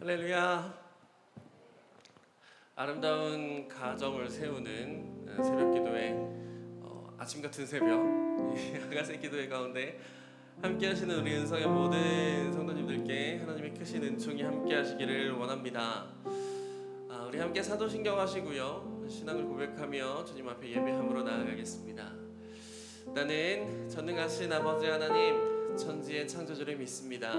할렐루야. 아름다운 가정을 세우는 새벽기도회, 아침 같은 새벽 아가새 기도회 가운데 함께 하시는 우리 은성의 모든 성도님들께 하나님의 크신 은총이 함께 하시기를 원합니다. 우리 함께 사도신경 하시고요, 신앙을 고백하며 주님 앞에 예배함으로 나아가겠습니다. 나는 전능하신 아버지 하나님, 천지의 창조주를 믿습니다.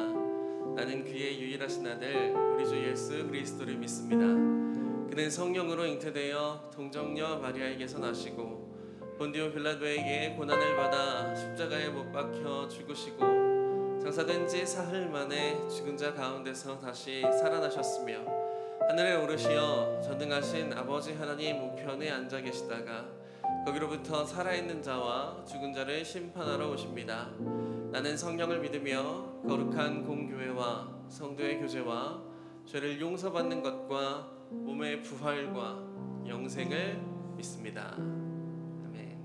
나는 그의 유일하신 아들 우리 주 예수 그리스도를 믿습니다. 그는 성령으로 잉태되어 동정녀 마리아에게서 나시고 본디오 빌라도에게 고난을 받아 십자가에 못 박혀 죽으시고 장사된 지 사흘 만에 죽은 자 가운데서 다시 살아나셨으며 하늘에 오르시어 전능하신 아버지 하나님 우편에 앉아 계시다가 거기로부터 살아있는 자와 죽은 자를 심판하러 오십니다. 나는 성령을 믿으며 거룩한 공교회와 성도의 교제와 죄를 용서받는 것과 몸의 부활과 영생을 믿습니다. 아멘.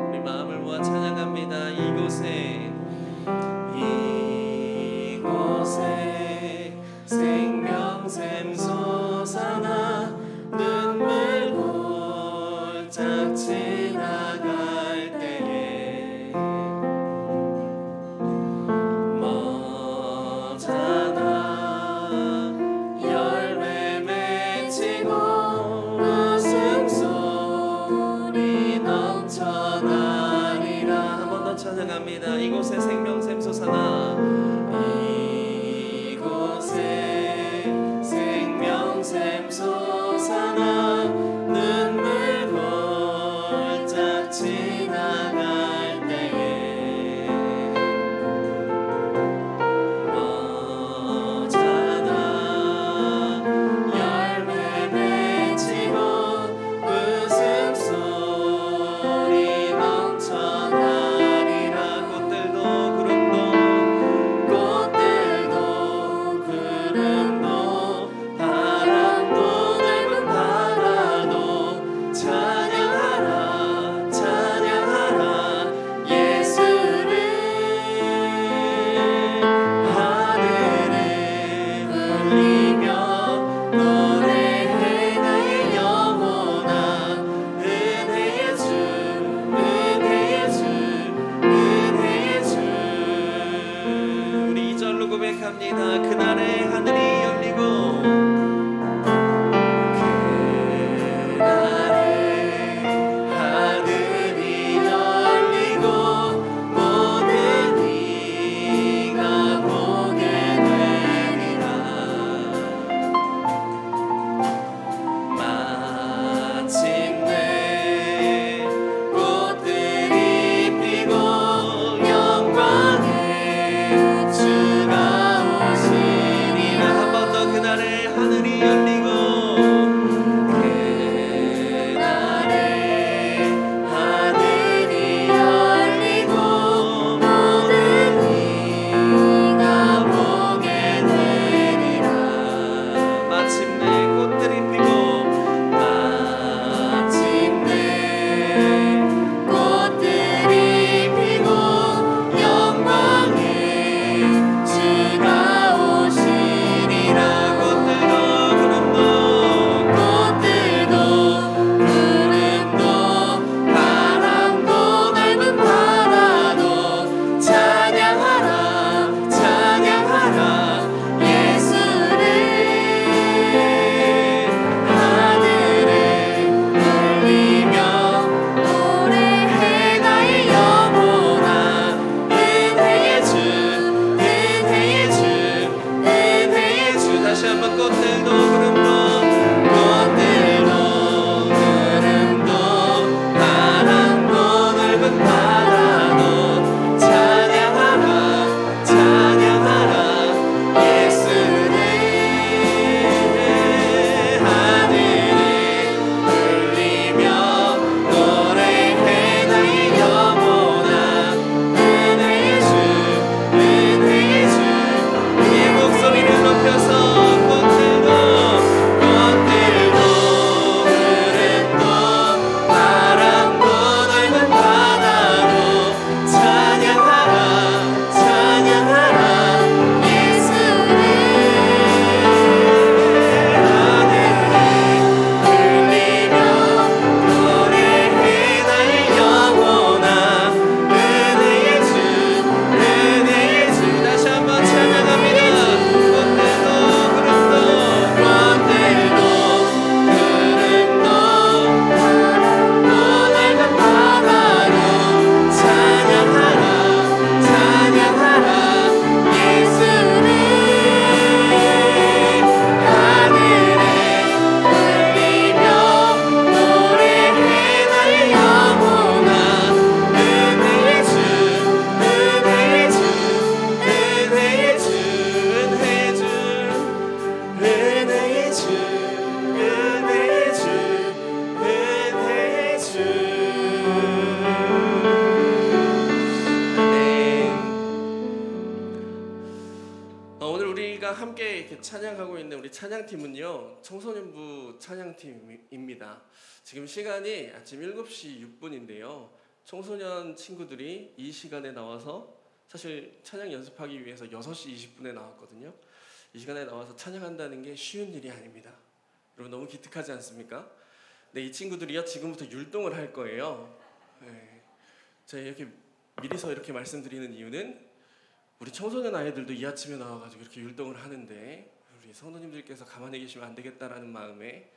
우리 마음을 모아 찬양합니다. 이곳에 생명샘 솟아나 눈물 골짝 지나갈 때에 머자나 열매 맺히고 웃음소리 넘쳐나리라. 한 번 더 찬양합니다. 이곳에 생명샘 솟아나 생명샘 솟아나 눈물 골짝 지나갈 때에 머자나 열매 맺히고 웃음소리 넘쳐나리라. 꽃들도 구름 함께 이렇게 찬양하고 있는 우리 찬양팀은요, 청소년부 찬양팀입니다. 지금 시간이 아침 7시 6분인데요. 청소년 친구들이 이 시간에 나와서 사실 찬양 연습하기 위해서 6시 20분에 나왔거든요. 이 시간에 나와서 찬양한다는 게 쉬운 일이 아닙니다. 여러분 너무 기특하지 않습니까? 네, 이 친구들이요 지금부터 율동을 할 거예요. 네, 제가 이렇게 미리서 이렇게 말씀드리는 이유는 우리 청소년 아이들도 이 아침에 나와가지고 이렇게 율동을 하는데 우리 성도님들께서 가만히 계시면 안 되겠다라는 마음에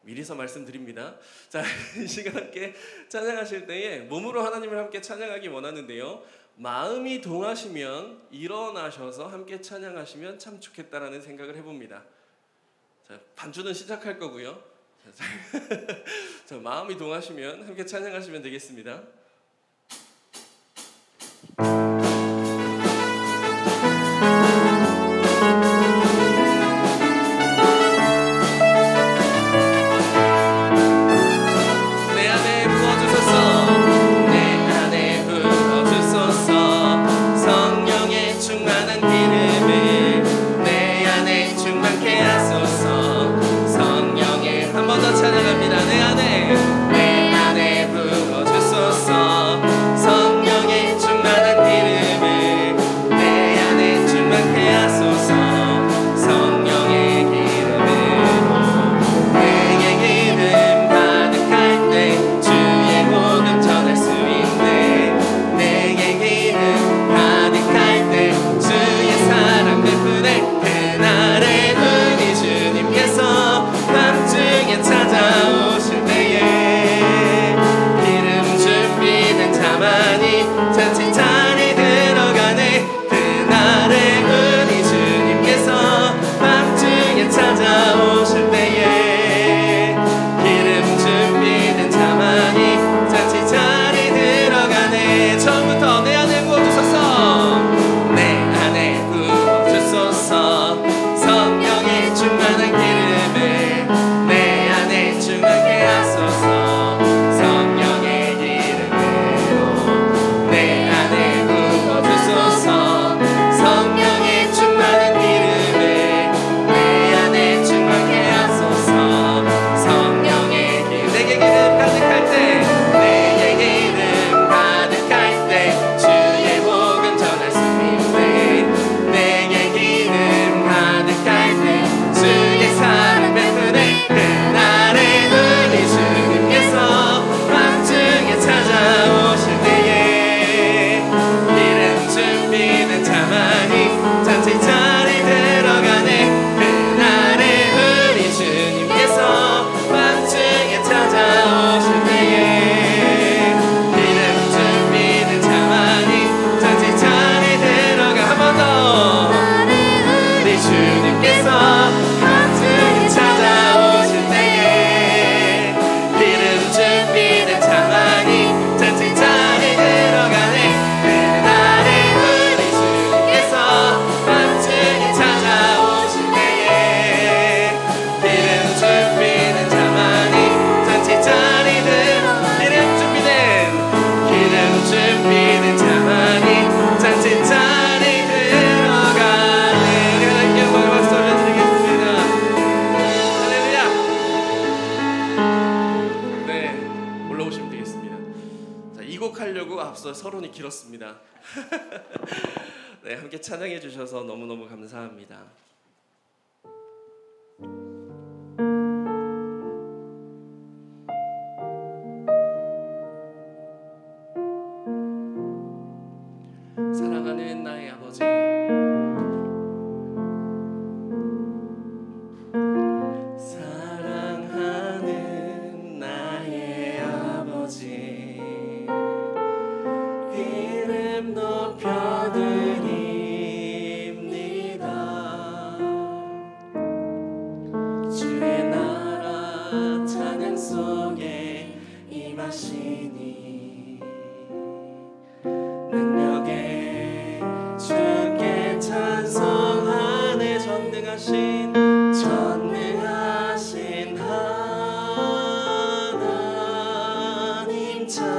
미리서 말씀드립니다. 자, 이 시간 함께 찬양하실 때에 몸으로 하나님을 함께 찬양하기 원하는데요, 마음이 동하시면 일어나셔서 함께 찬양하시면 참 좋겠다라는 생각을 해봅니다. 자, 반주는 시작할 거고요. 자, 마음이 동하시면 함께 찬양하시면 되겠습니다. 찬양합니다. 내 안에 부어주소서. 성령의 충만한 기름을 내 안에 충만케 하소서. 성령의 기름으로 내게 기름 가득할 때 주의 복음 전할 수 있네. 내게 기름 가득할 때 주의 사랑 베푸네. 그날의 은희 주님께서 밤중에 찾아오실 때에 기름 준비된 자만이 잔치 자리 들어가네. 그날의 은희 주님께서 밤중에 찾아오실 때에 기름 준비된 자만이 잔치 자리 들어가네. 처음부터 내 안에 부어주소서. 내 안에 부어주소서. 성령의 충만한 기름을 내 안에 충만케 하소서. 성령의 기름으로 내 안에 부어주소서. 성령의 충만한 기름을 내 안에 충만케 하소서. 성령의 기름 내게 기름 가득할 때 내게 기름 가득할 때 주의 복음 전할 수 있네. 내게 기름 가득할 때 주의 사랑 베푸네. 그날의 은희 주님께서 밤중에 찾아오실 때에 기름 준비된 자만이 잔치 자리 들어가네. 그날의 은희 주님께서 밤중에 찾아오실 때에 기름 준비된 자만이 잔치 자리 들어가. 한 번 더. 우리 주님께서 밤중에 찾아오실 때에 기름 준비된 자만이 잔치 자리 들어가네. 그날의 은희 주님께서 밤중에 찾아오실 때에 기름 준비된 자만이 잔치 자리 기름 준비된 자만이 잔치 자리 들어가네. 하나님께 영광의 박수 올려드리겠습니다. 할렐루야. 네, 올라오시면 되겠습니다. 자, 이 곡 하려고 앞서 서론이 길었습니다. 네, 함께 찬양해 주셔서 너무너무 감사합니다. 사랑하는 나의 아버지, 사랑하는 나의 아버지, 이름 높여드립니다. 주의 나라 찬양 속에 임하시니 능력에 주께 찬송하네. 전능하신 하나님 찬양.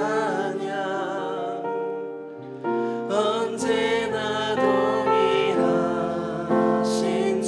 언제나 동일하신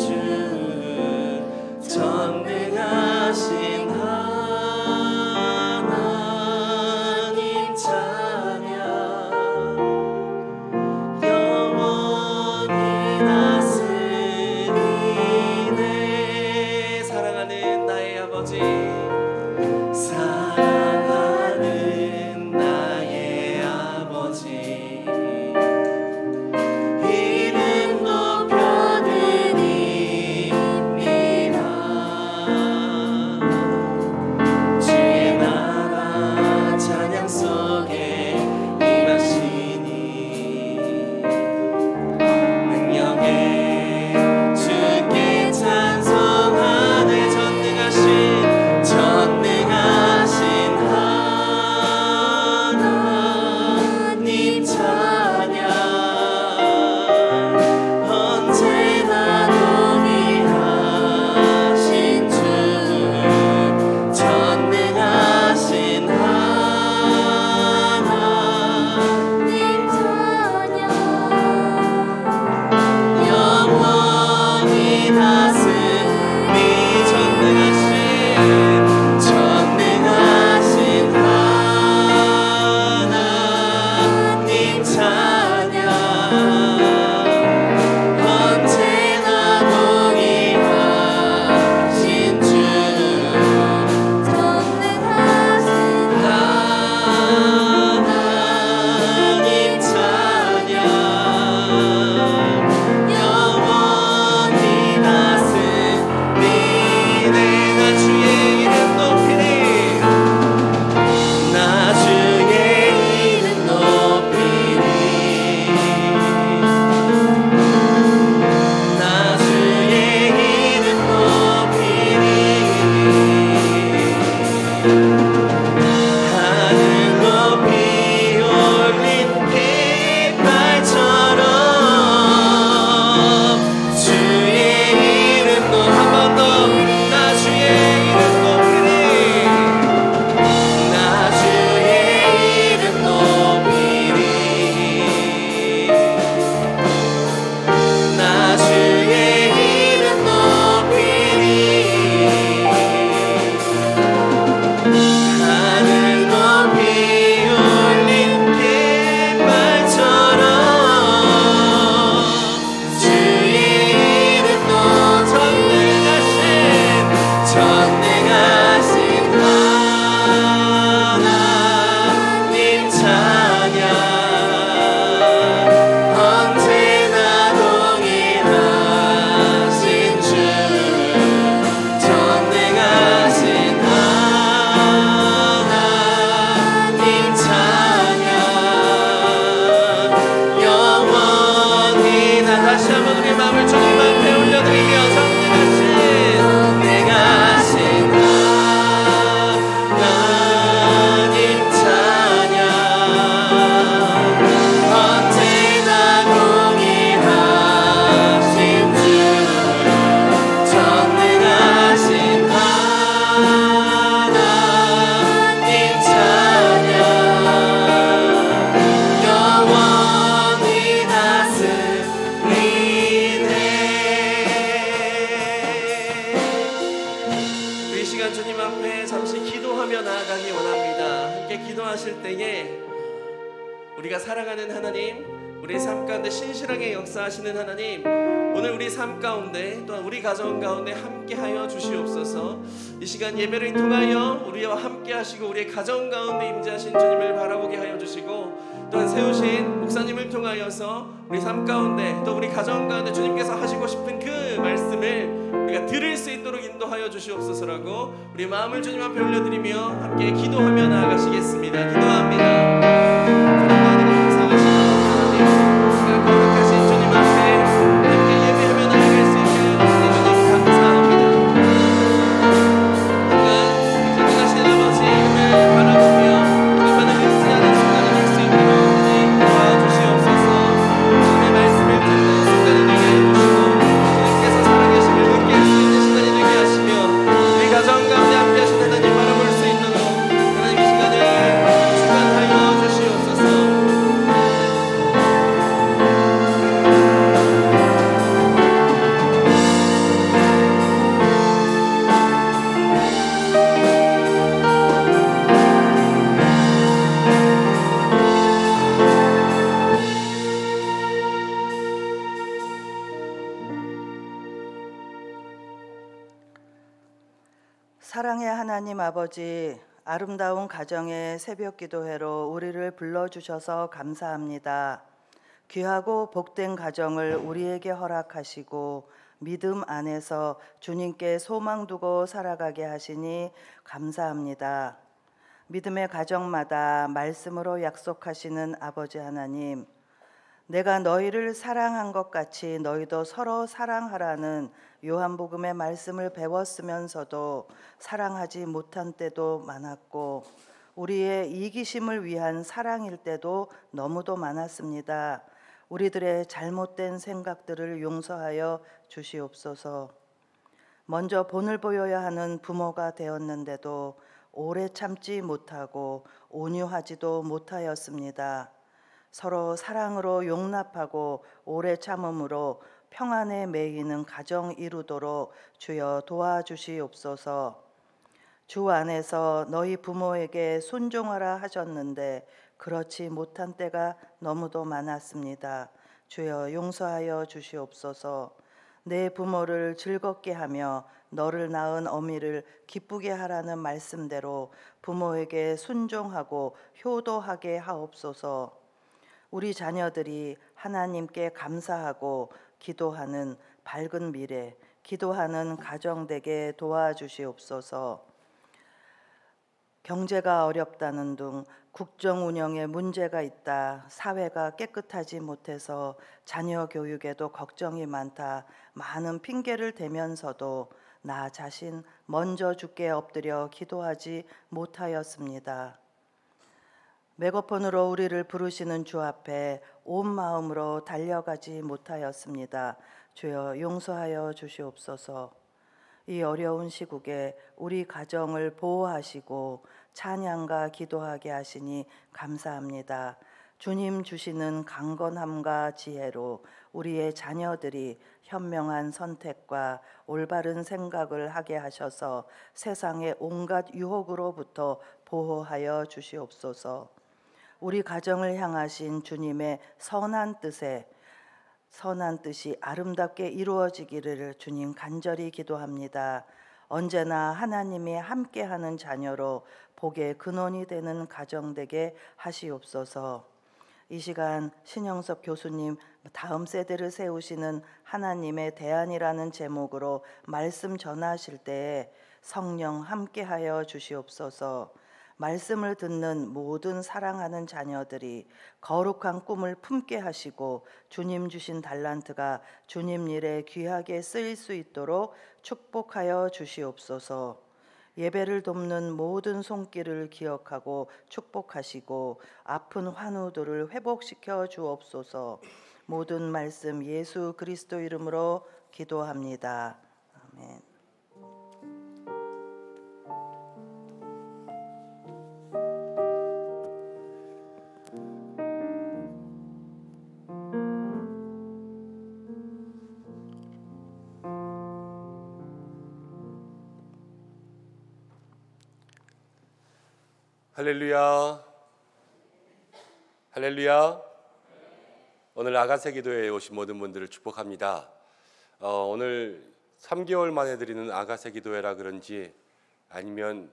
함께 기도하실 때에 우리가 사랑하는 하나님, 우리 삶 가운데 신실하게 역사하시는 하나님, 오늘 우리 삶 가운데 또한 우리 가정 가운데 함께하여 주시옵소서. 이 시간 예배를 통하여 우리와 함께하시고 우리의 가정 가운데 임재하신 주님을 바라보게 하여 주시고, 또한 세우신 목사님을 통하여서 우리 삶 가운데 또 우리 가정 가운데 주님께서 하시고 싶은 그 말씀을 우리가 들을 수 있도록 인도하여 주시옵소서라고 우리 마음을 주님 앞에 올려드리며 함께 기도하며 나아가시겠습니다. 기도합니다. 사랑의 하나님 아버지, 아름다운 가정의 새벽 기도회로 우리를 불러주셔서 감사합니다. 귀하고 복된 가정을 우리에게 허락하시고 믿음 안에서 주님께 소망 두고 살아가게 하시니 감사합니다. 믿음의 가정마다 말씀으로 약속하시는 아버지 하나님, 내가 너희를 사랑한 것 같이 너희도 서로 사랑하라는 요한복음의 말씀을 배웠으면서도 사랑하지 못한 때도 많았고, 우리의 이기심을 위한 사랑일 때도 너무도 많았습니다. 우리들의 잘못된 생각들을 용서하여 주시옵소서. 먼저 본을 보여야 하는 부모가 되었는데도 오래 참지 못하고 온유하지도 못하였습니다. 서로 사랑으로 용납하고 오래 참음으로 평안에 매이는 가정 이루도록 주여 도와주시옵소서. 주 안에서 너희 부모에게 순종하라 하셨는데 그렇지 못한 때가 너무도 많았습니다. 주여 용서하여 주시옵소서. 내 부모를 즐겁게 하며 너를 낳은 어미를 기쁘게 하라는 말씀대로 부모에게 순종하고 효도하게 하옵소서. 우리 자녀들이 하나님께 감사하고 기도하는 밝은 미래, 기도하는 가정 되게 도와주시옵소서. 경제가 어렵다는 등 국정 운영에 문제가 있다, 사회가 깨끗하지 못해서 자녀 교육에도 걱정이 많다, 많은 핑계를 대면서도 나 자신 먼저 주께 엎드려 기도하지 못하였습니다. 메가폰으로 우리를 부르시는 주 앞에 온 마음으로 달려가지 못하였습니다. 주여 용서하여 주시옵소서. 이 어려운 시국에 우리 가정을 보호하시고 찬양과 기도하게 하시니 감사합니다. 주님 주시는 강건함과 지혜로 우리의 자녀들이 현명한 선택과 올바른 생각을 하게 하셔서 세상의 온갖 유혹으로부터 보호하여 주시옵소서. 우리 가정을 향하신 주님의 선한 뜻이 아름답게 이루어지기를 주님 간절히 기도합니다. 언제나 하나님이 함께하는 자녀로 복의 근원이 되는 가정 되게 하시옵소서. 이 시간 신영섭 교수님 다음 세대를 세우시는 하나님의 대안이라는 제목으로 말씀 전하실 때에 성령 함께하여 주시옵소서. 말씀을 듣는 모든 사랑하는 자녀들이 거룩한 꿈을 품게 하시고 주님 주신 달란트가 주님 일에 귀하게 쓰일 수 있도록 축복하여 주시옵소서. 예배를 돕는 모든 손길을 기억하고 축복하시고 아픈 환우들을 회복시켜 주옵소서. 모든 말씀 예수 그리스도 이름으로 기도합니다. 아멘. 할렐루야. 할렐루야. 오늘 아가새 기도회에 오신 모든 분들을 축복합니다. 오늘 3개월 만에 드리는 아가새 기도회라 그런지 아니면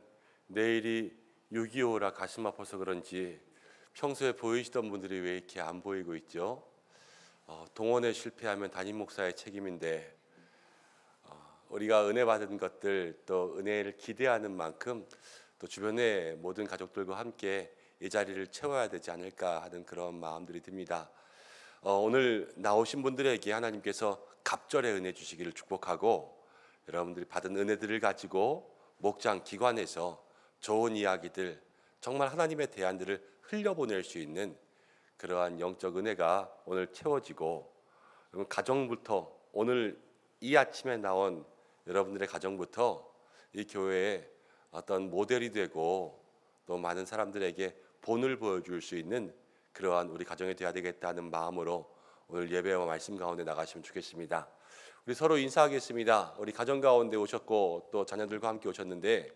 내일이 6.25라 가슴 아파서 그런지 평소에 보이시던 분들이 왜 이렇게 안 보이고 있죠? 동원에 실패하면 담임 목사의 책임인데 우리가 은혜 받은 것들 또 은혜를 기대하는 만큼 또 주변의 모든 가족들과 함께 이 자리를 채워야 되지 않을까 하는 그런 마음들이 듭니다. 오늘 나오신 분들에게 하나님께서 갑절의 은혜 주시기를 축복하고 여러분들이 받은 은혜들을 가지고 목장 기관에서 좋은 이야기들 정말 하나님의 대안들을 흘려보낼 수 있는 그러한 영적 은혜가 오늘 채워지고 가정부터 오늘 이 아침에 나온 여러분들의 가정부터 이 교회에 어떤 모델이 되고 또 많은 사람들에게 본을 보여줄 수 있는 그러한 우리 가정이 되어야 되겠다는 마음으로 오늘 예배와 말씀 가운데 나가시면 좋겠습니다. 우리 서로 인사하겠습니다. 우리 가정 가운데 오셨고 또 자녀들과 함께 오셨는데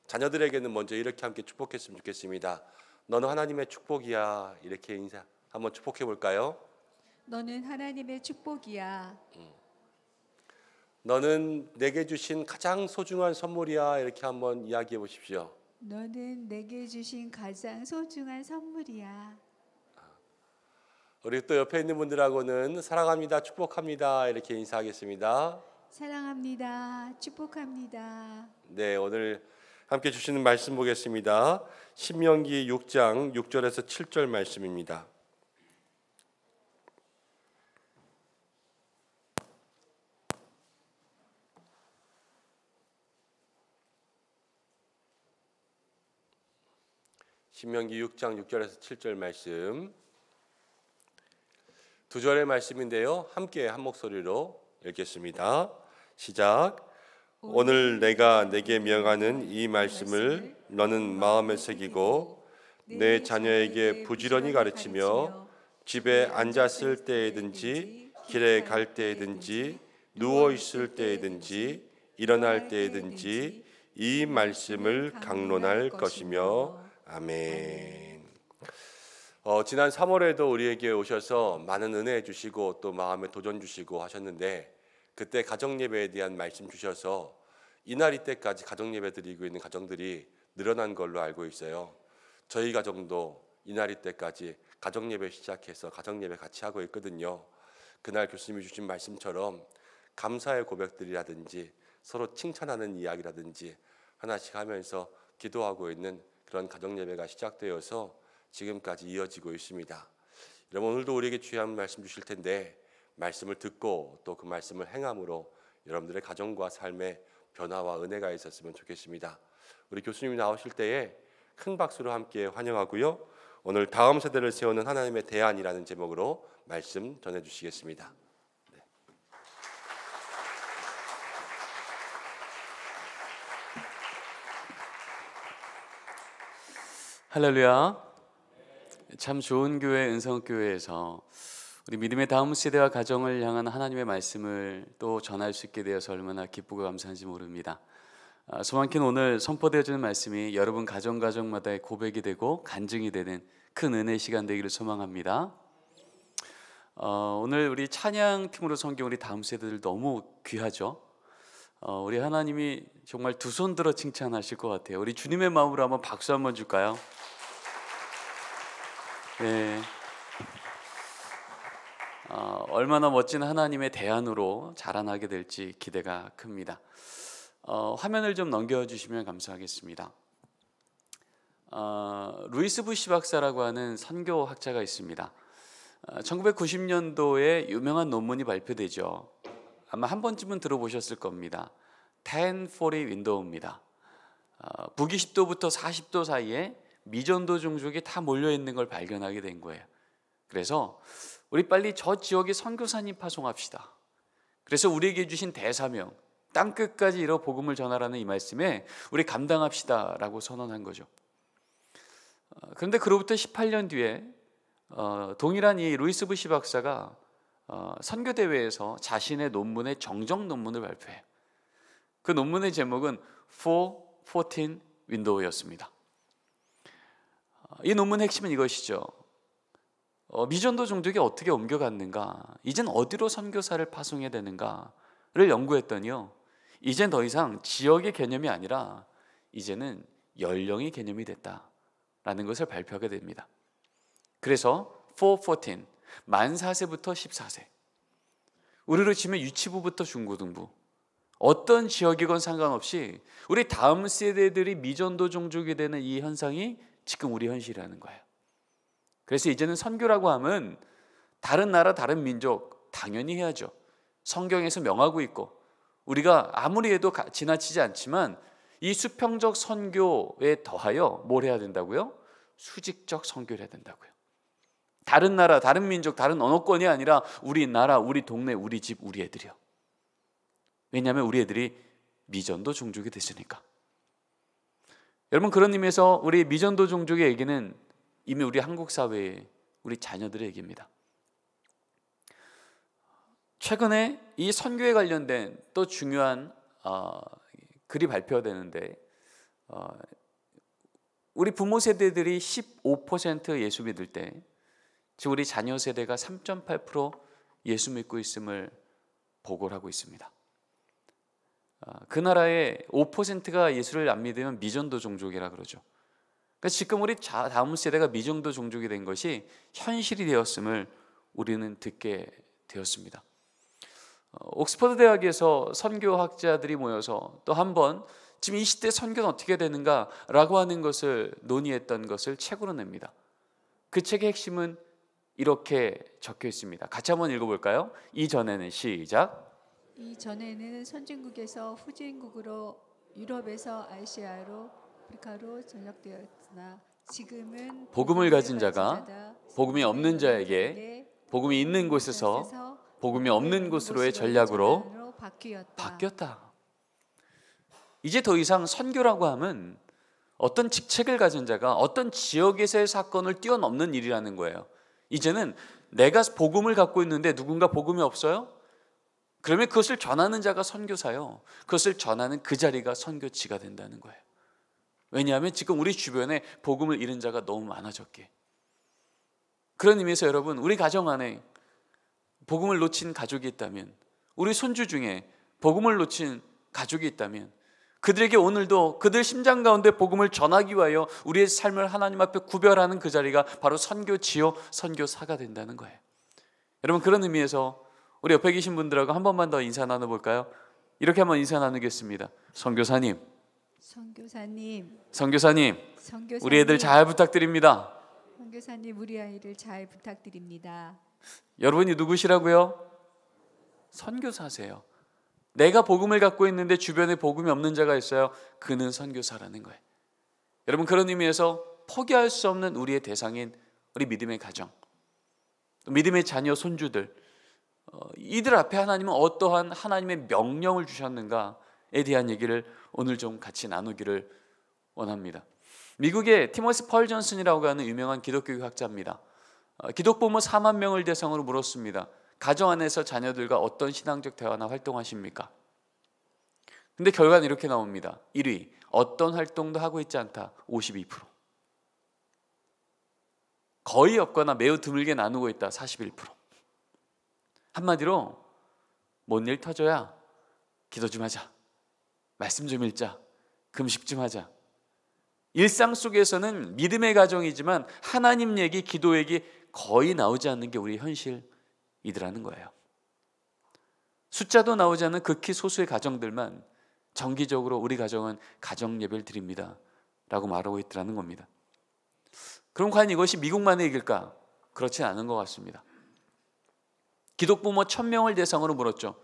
자녀들에게는 먼저 이렇게 함께 축복했으면 좋겠습니다. 너는 하나님의 축복이야. 이렇게 인사 한번 축복해 볼까요? 너는 하나님의 축복이야. 너는 내게 주신 가장 소중한 선물이야. 이렇게 한번 이야기해 보십시오. 너는 내게 주신 가장 소중한 선물이야. 우리 또 옆에 있는 분들하고는 사랑합니다, 축복합니다. 이렇게 인사하겠습니다. 사랑합니다. 축복합니다. 네, 오늘 함께 주시는 말씀 보겠습니다. 신명기 6장 6절에서 7절 말씀입니다. 신명기 6장 6절에서 7절 말씀 두 절의 말씀인데요. 함께 한 목소리로 읽겠습니다. 시작. 오늘 내가 내게 명하는 이 말씀을 너는 마음에 새기고 내 자녀에게 부지런히 가르치며 집에 앉았을 때에든지 길에 갈 때에든지 누워 있을 때에든지 일어날 때에든지 이 말씀을 강론할 것이며 아멘. 지난 3월에도 우리에게 오셔서 많은 은혜 주시고 또 마음에 도전 주시고 하셨는데 그때 가정예배에 대한 말씀 주셔서 이날 이때까지 가정예배 드리고 있는 가정들이 늘어난 걸로 알고 있어요. 저희 가정도 이날 이때까지 가정예배 시작해서 가정예배 같이 하고 있거든요. 그날 교수님이 주신 말씀처럼 감사의 고백들이라든지 서로 칭찬하는 이야기라든지 하나씩 하면서 기도하고 있는 그런 가정예배가 시작되어서 지금까지 이어지고 있습니다. 여러분 오늘도 우리에게 귀한 말씀 주실 텐데 말씀을 듣고 또 그 말씀을 행함으로 여러분들의 가정과 삶에 변화와 은혜가 있었으면 좋겠습니다. 우리 교수님이 나오실 때에 큰 박수로 함께 환영하고요. 오늘 다음 세대를 세우는 하나님의 대안이라는 제목으로 말씀 전해주시겠습니다. 네. 할렐루야. 참 좋은 교회 은성교회에서 우리 믿음의 다음 세대와 가정을 향한 하나님의 말씀을 또 전할 수 있게 되어서 얼마나 기쁘고 감사한지 모릅니다. 소망킨 오늘 선포되어지는 말씀이 여러분 가정마다의 고백이 되고 간증이 되는 큰 은혜의 시간 되기를 소망합니다. 오늘 우리 찬양팀으로 섬긴 우리 다음 세대들 너무 귀하죠. 우리 하나님이 정말 두 손 들어 칭찬하실 것 같아요. 우리 주님의 마음으로 한번 박수 한번 줄까요? 네. 얼마나 멋진 하나님의 대안으로 자라나게 될지 기대가 큽니다. 화면을 좀 넘겨주시면 감사하겠습니다. 루이스 부시 박사라고 하는 선교학자가 있습니다. 1990년도에 유명한 논문이 발표되죠. 아마 한 번쯤은 들어보셨을 겁니다. 1040 윈도우입니다. 북위 10도부터 40도 사이에 미전도 종족이 다 몰려있는 걸 발견하게 된 거예요. 그래서 우리 빨리 저 지역에 선교사님 파송합시다. 그래서 우리에게 주신 대사명, 땅끝까지 이뤄 복음을 전하라는 이 말씀에 우리 감당합시다 라고 선언한 거죠. 그런데 그로부터 18년 뒤에 동일한 이 루이스 부시 박사가 선교대회에서 자신의 논문의 정정 논문을 발표해요. 그 논문의 제목은 414 윈도우였습니다. 이 논문의 핵심은 이것이죠. 미전도 종족이 어떻게 옮겨갔는가, 이젠 어디로 선교사를 파송해야 되는가를 연구했더니요, 이젠 더 이상 지역의 개념이 아니라 이제는 연령의 개념이 됐다라는 것을 발표하게 됩니다. 그래서 414, 만 4세부터 14세, 우리로 치면 유치부부터 중고등부, 어떤 지역이건 상관없이 우리 다음 세대들이 미전도 종족이 되는 이 현상이 지금 우리 현실이라는 거예요. 그래서 이제는 선교라고 하면 다른 나라 다른 민족 당연히 해야죠. 성경에서 명하고 있고 우리가 아무리 해도 지나치지 않지만 이 수평적 선교에 더하여 뭘 해야 된다고요? 수직적 선교를 해야 된다고요. 다른 나라 다른 민족 다른 언어권이 아니라 우리 나라 우리 동네 우리 집 우리 애들이요. 왜냐하면 우리 애들이 미전도 종족이 됐으니까. 여러분, 그런 의미에서 우리 미전도 종족의 얘기는 이미 우리 한국 사회의 우리 자녀들의 얘기입니다. 최근에 이 선교에 관련된 또 중요한 글이 발표되는데, 우리 부모 세대들이 15% 예수 믿을 때 지금 우리 자녀 세대가 3.8% 예수 믿고 있음을 보고를 하고 있습니다. 그 나라의 5%가 예수를 안 믿으면 미전도 종족이라 그러죠. 그러니까 지금 우리 다음 세대가 미전도 종족이 된 것이 현실이 되었음을 우리는 듣게 되었습니다. 옥스퍼드 대학에서 선교학자들이 모여서 또 한 번 지금 이 시대 선교는 어떻게 되는가라고 하는 것을 논의했던 것을 책으로 냅니다. 그 책의 핵심은 이렇게 적혀 있습니다. 같이 한번 읽어볼까요? 이전에는 시작. 이전에는 선진국에서 후진국으로, 유럽에서 아시아로, 아프리카로 전락되었으나 지금은 복음을 가진 자가 복음이 없는 자에게 복음이 있는 곳에서 복음이 없는 곳으로의 전략으로 바뀌었다. 이제 더 이상 선교라고 하면 어떤 직책을 가진 자가 어떤 지역에서의 사건을 뛰어넘는 일이라는 거예요. 이제는 내가 복음을 갖고 있는데 누군가 복음이 없어요? 그러면 그것을 전하는 자가 선교사요. 그것을 전하는 그 자리가 선교지가 된다는 거예요. 왜냐하면 지금 우리 주변에 복음을 잃은 자가 너무 많아졌기에. 그런 의미에서 여러분, 우리 가정 안에 복음을 놓친 가족이 있다면, 우리 손주 중에 복음을 놓친 가족이 있다면 그들에게 오늘도 그들 심장 가운데 복음을 전하기 위하여 우리의 삶을 하나님 앞에 구별하는 그 자리가 바로 선교지요, 선교사가 된다는 거예요. 여러분, 그런 의미에서 우리 옆에 계신 분들하고 한 번만 더 인사 나눠볼까요? 이렇게 한번 인사 나누겠습니다. 선교사님, 선교사님, 우리 애들 잘 부탁드립니다. 선교사님, 우리 아이를 잘 부탁드립니다. 여러분이 누구시라고요? 선교사세요. 내가 복음을 갖고 있는데 주변에 복음이 없는 자가 있어요. 그는 선교사라는 거예요. 여러분, 그런 의미에서 포기할 수 없는 우리의 대상인 우리 믿음의 가정, 믿음의 자녀, 손주들, 이들 앞에 하나님은 어떠한 하나님의 명령을 주셨는가에 대한 얘기를 오늘 좀 같이 나누기를 원합니다. 미국의 티머시 펄 존슨이라고 하는 유명한 기독교 학자입니다. 기독부모 4만 명을 대상으로 물었습니다. 가정 안에서 자녀들과 어떤 신앙적 대화나 활동하십니까? 근데 결과는 이렇게 나옵니다. 1위, 어떤 활동도 하고 있지 않다, 52%. 거의 없거나 매우 드물게 나누고 있다, 41%. 한마디로 뭔 일 터져야 기도 좀 하자, 말씀 좀 읽자, 금식 좀 하자. 일상 속에서는 믿음의 가정이지만 하나님 얘기, 기도 얘기 거의 나오지 않는 게 우리 현실이더라는 거예요. 숫자도 나오지 않는 극히 소수의 가정들만 정기적으로 우리 가정은 가정 예배를 드립니다 라고 말하고 있더라는 겁니다. 그럼 과연 이것이 미국만의 얘기일까? 그렇진 않은 것 같습니다. 기독부모 1000명을 대상으로 물었죠.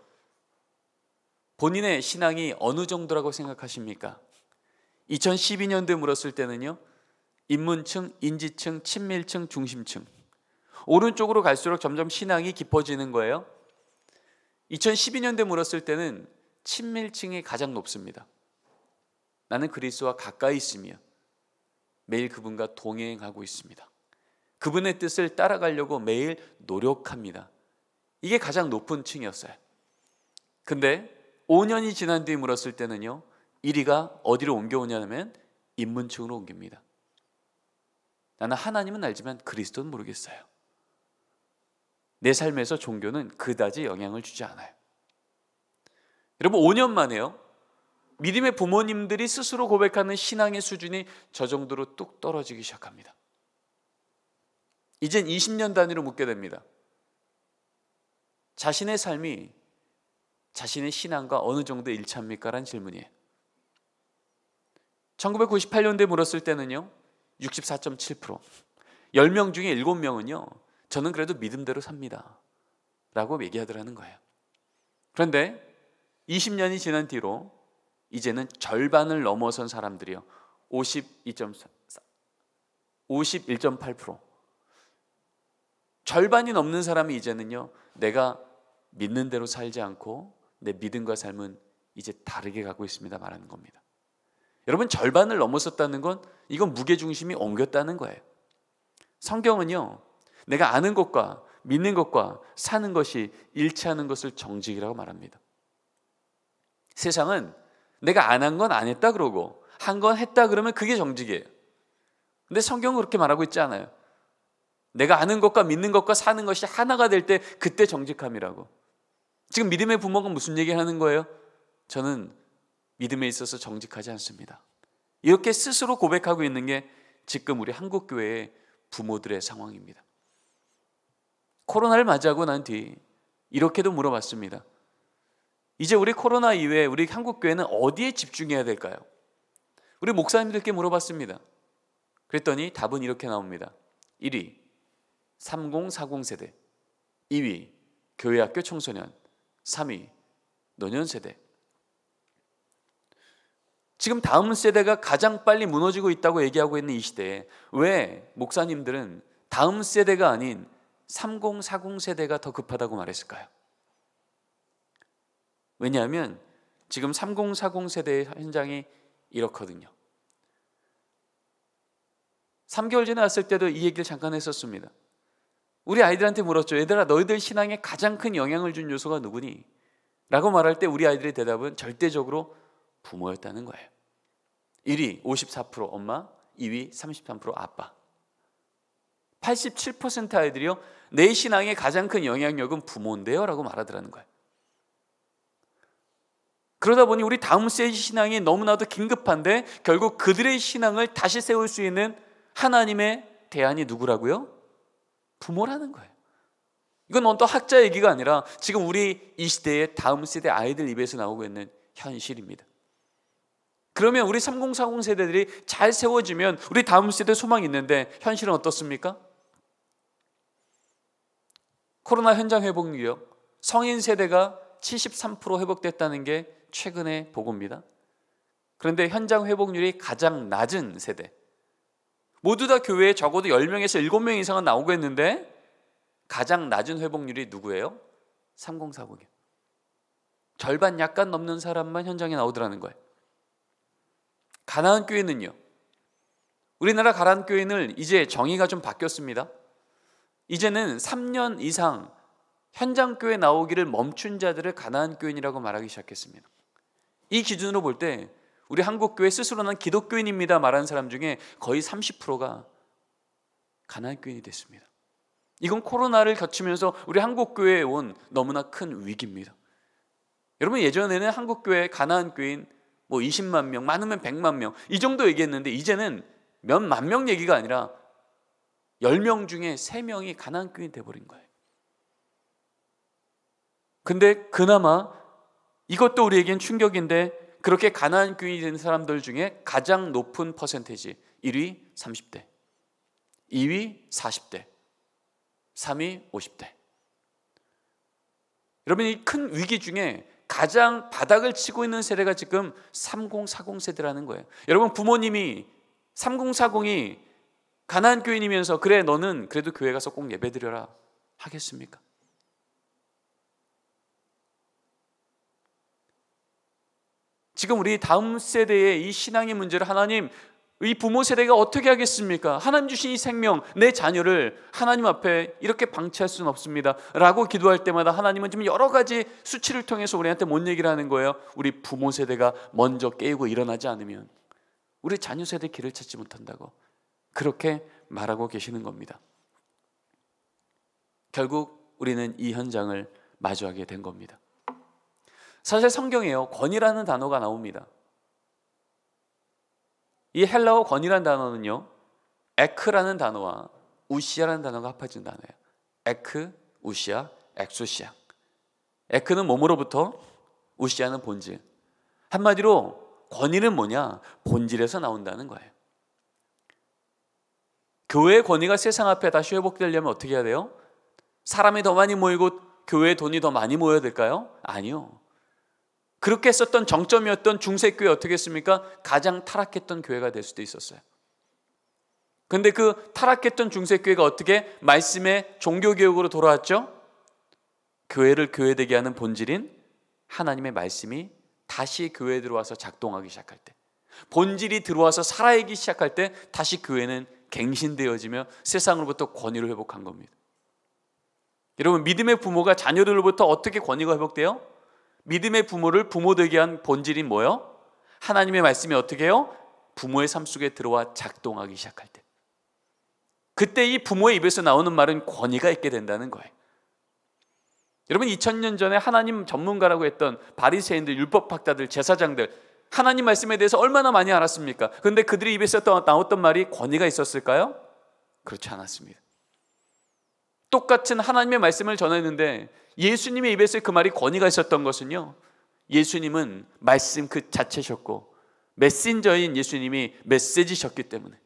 본인의 신앙이 어느 정도라고 생각하십니까? 2012년도에 물었을 때는요, 입문층, 인지층, 친밀층, 중심층, 오른쪽으로 갈수록 점점 신앙이 깊어지는 거예요. 2012년도에 물었을 때는 친밀층이 가장 높습니다. 나는 그리스도와 가까이 있으며 매일 그분과 동행하고 있습니다. 그분의 뜻을 따라가려고 매일 노력합니다. 이게 가장 높은 층이었어요. 근데 5년이 지난 뒤에 물었을 때는요, 1위가 어디로 옮겨오냐면 입문층으로 옮깁니다. 나는 하나님은 알지만 그리스도는 모르겠어요. 내 삶에서 종교는 그다지 영향을 주지 않아요. 여러분 5년 만에요, 믿음의 부모님들이 스스로 고백하는 신앙의 수준이 저 정도로 뚝 떨어지기 시작합니다. 이젠 20년 단위로 묻게 됩니다. 자신의 삶이 자신의 신앙과 어느 정도 일치합니까? 라는 질문이에요. 1998년도에 물었을 때는요 64.7%, 10명 중에 7명은요 저는 그래도 믿음대로 삽니다 라고 얘기하더라는 거예요. 그런데 20년이 지난 뒤로 이제는 절반을 넘어선 사람들이요 51.8%, 절반이 넘는 사람이 이제는요 내가 믿는 대로 살지 않고 내 믿음과 삶은 이제 다르게 가고 있습니다 말하는 겁니다. 여러분 절반을 넘어섰다는 건 이건 무게중심이 옮겼다는 거예요. 성경은요 내가 아는 것과 믿는 것과 사는 것이 일치하는 것을 정직이라고 말합니다. 세상은 내가 안 한 건 안 했다 그러고 한 건 했다 그러면 그게 정직이에요. 근데 성경은 그렇게 말하고 있지 않아요. 내가 아는 것과 믿는 것과 사는 것이 하나가 될 때 그때 정직함이라고. 지금 믿음의 부모가 무슨 얘기하는 거예요? 저는 믿음에 있어서 정직하지 않습니다. 이렇게 스스로 고백하고 있는 게 지금 우리 한국교회의 부모들의 상황입니다. 코로나를 맞이하고 난 뒤 이렇게도 물어봤습니다. 이제 우리 코로나 이후에 우리 한국교회는 어디에 집중해야 될까요? 우리 목사님들께 물어봤습니다. 그랬더니 답은 이렇게 나옵니다. 1위 3040 세대, 2위 교회학교 청소년, 3위 노년 세대. 지금 다음 세대가 가장 빨리 무너지고 있다고 얘기하고 있는 이 시대에 왜 목사님들은 다음 세대가 아닌 3040 세대가 더 급하다고 말했을까요? 왜냐하면 지금 3040 세대의 현장이 이렇거든요. 3개월 전에 왔을 때도 이 얘기를 잠깐 했었습니다. 우리 아이들한테 물었죠. 얘들아 너희들 신앙에 가장 큰 영향을 준 요소가 누구니? 라고 말할 때 우리 아이들의 대답은 절대적으로 부모였다는 거예요. 1위 54% 엄마, 2위 33% 아빠. 87% 아이들이요 내 신앙에 가장 큰 영향력은 부모인데요 라고 말하더라는 거예요. 그러다 보니 우리 다음 세대 신앙이 너무나도 긴급한데 결국 그들의 신앙을 다시 세울 수 있는 하나님의 대안이 누구라고요? 부모라는 거예요. 이건 어떤 학자 얘기가 아니라 지금 우리 이 시대의 다음 세대 아이들 입에서 나오고 있는 현실입니다. 그러면 우리 3040 세대들이 잘 세워지면 우리 다음 세대 소망이 있는데 현실은 어떻습니까? 코로나 현장 회복률이요 성인 세대가 73% 회복됐다는 게 최근의 보고입니다. 그런데 현장 회복률이 가장 낮은 세대, 모두 다 교회에 적어도 10명에서 7명 이상은 나오고 있는데 가장 낮은 회복률이 누구예요? 3040이요. 절반 약간 넘는 사람만 현장에 나오더라는 거예요. 가나안 교회는요, 우리나라 가나안 교회는 이제 정의가 좀 바뀌었습니다. 이제는 3년 이상 현장 교회 나오기를 멈춘 자들을 가나안 교인이라고 말하기 시작했습니다. 이 기준으로 볼 때 우리 한국 교회 스스로는 기독교인입니다 말하는 사람 중에 거의 30%가 가나안 교인이 됐습니다. 이건 코로나를 거치면서 우리 한국 교회에 온 너무나 큰 위기입니다. 여러분 예전에는 한국 교회 가나안 교인 뭐 20만 명, 많으면 100만 명 이 정도 얘기했는데 이제는 몇만 명 얘기가 아니라 10명 중에 3명이 가나안 교인이 돼버린 거예요. 근데 그나마 이것도 우리에겐 충격인데 그렇게 가나안 교인이 된 사람들 중에 가장 높은 퍼센테이지 1위 30대, 2위 40대, 3위 50대. 여러분 이 큰 위기 중에 가장 바닥을 치고 있는 세대가 지금 3040 세대라는 거예요. 여러분 부모님이 3040이 가나안 교인이면서 그래 너는 그래도 교회 가서 꼭 예배드려라 하겠습니까? 지금 우리 다음 세대의 이 신앙의 문제를 하나님 이 부모 세대가 어떻게 하겠습니까? 하나님 주신 이 생명 내 자녀를 하나님 앞에 이렇게 방치할 수는 없습니다 라고 기도할 때마다 하나님은 지금 여러 가지 수치를 통해서 우리한테 뭔 얘기를 하는 거예요? 우리 부모 세대가 먼저 깨우고 일어나지 않으면 우리 자녀 세대 길을 찾지 못한다고. 그렇게 말하고 계시는 겁니다. 결국 우리는 이 현장을 마주하게 된 겁니다. 사실 성경에요, 권위라는 단어가 나옵니다. 이 헬라어 권위라는 단어는요, 에크라는 단어와 우시아라는 단어가 합해진 단어예요. 에크, 우시아, 엑수시아. 에크는 몸으로부터, 우시아는 본질. 한마디로 권위는 뭐냐? 본질에서 나온다는 거예요. 교회의 권위가 세상 앞에 다시 회복되려면 어떻게 해야 돼요? 사람이 더 많이 모이고 교회에 돈이 더 많이 모여야 될까요? 아니요. 그렇게 했었던 정점이었던 중세교회 어떻게 했습니까? 가장 타락했던 교회가 될 수도 있었어요. 그런데 그 타락했던 중세교회가 어떻게 말씀의 종교개혁으로 돌아왔죠? 교회를 교회되게 하는 본질인 하나님의 말씀이 다시 교회에 들어와서 작동하기 시작할 때, 본질이 들어와서 살아있기 시작할 때 다시 교회는 갱신되어지며 세상으로부터 권위를 회복한 겁니다. 여러분, 믿음의 부모가 자녀들로부터 어떻게 권위가 회복돼요? 믿음의 부모를 부모 되게 한 본질이 뭐예요? 하나님의 말씀이 어떻게 해요? 부모의 삶 속에 들어와 작동하기 시작할 때, 그때 이 부모의 입에서 나오는 말은 권위가 있게 된다는 거예요. 여러분, 2000년 전에 하나님 전문가라고 했던 바리새인들, 율법학자들, 제사장들, 하나님 말씀에 대해서 얼마나 많이 알았습니까? 그런데 그들의 입에서 나왔던 말이 권위가 있었을까요? 그렇지 않았습니다. 똑같은 하나님의 말씀을 전했는데 예수님의 입에서 그 말이 권위가 있었던 것은요, 예수님은 말씀 그 자체셨고 메신저인 예수님이 메시지셨기 때문에,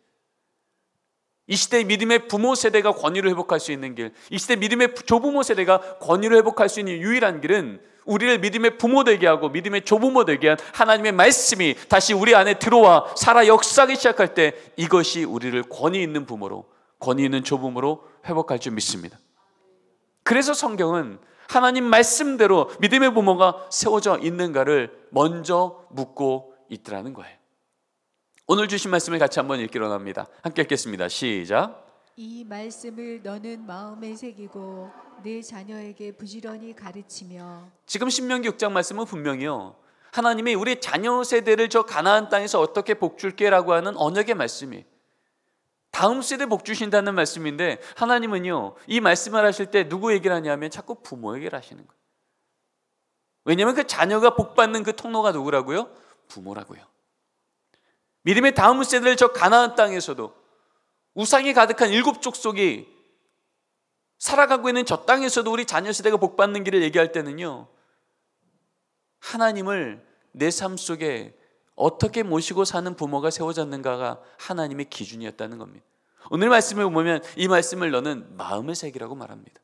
이 시대 믿음의 부모 세대가 권위를 회복할 수 있는 길, 이 시대 믿음의 조부모 세대가 권위를 회복할 수 있는 유일한 길은 우리를 믿음의 부모 되게 하고 믿음의 조부모 되게 한 하나님의 말씀이 다시 우리 안에 들어와 살아 역사하기 시작할 때, 이것이 우리를 권위 있는 부모로, 권위 있는 조부모로 회복할 줄 믿습니다. 그래서 성경은 하나님 말씀대로 믿음의 부모가 세워져 있는가를 먼저 묻고 있더라는 거예요. 오늘 주신 말씀을 같이 한번 읽기로 합니다. 함께 읽겠습니다. 시작. 이 말씀을 너는 마음에 새기고 내 자녀에게 부지런히 가르치며. 지금 신명기 6장 말씀은 분명히요, 하나님이 우리 자녀 세대를 저 가나안 땅에서 어떻게 복 줄게라고 하는 언약의 말씀이 다음 세대 복 주신다는 말씀인데, 하나님은요 이 말씀을 하실 때 누구 얘기를 하냐면 자꾸 부모 얘기를 하시는 거예요. 왜냐하면 그 자녀가 복 받는 그 통로가 누구라고요? 부모라고요. 믿음의 다음 세대를 저 가나안 땅에서도 우상이 가득한 7 족속이 살아가고 있는 저 땅에서도 우리 자녀 세대가 복 받는 길을 얘기할 때는요, 하나님을 내 삶 속에 어떻게 모시고 사는 부모가 세워졌는가가 하나님의 기준이었다는 겁니다. 오늘 말씀을 보면 이 말씀을 너는 마음의 색이라고 말합니다.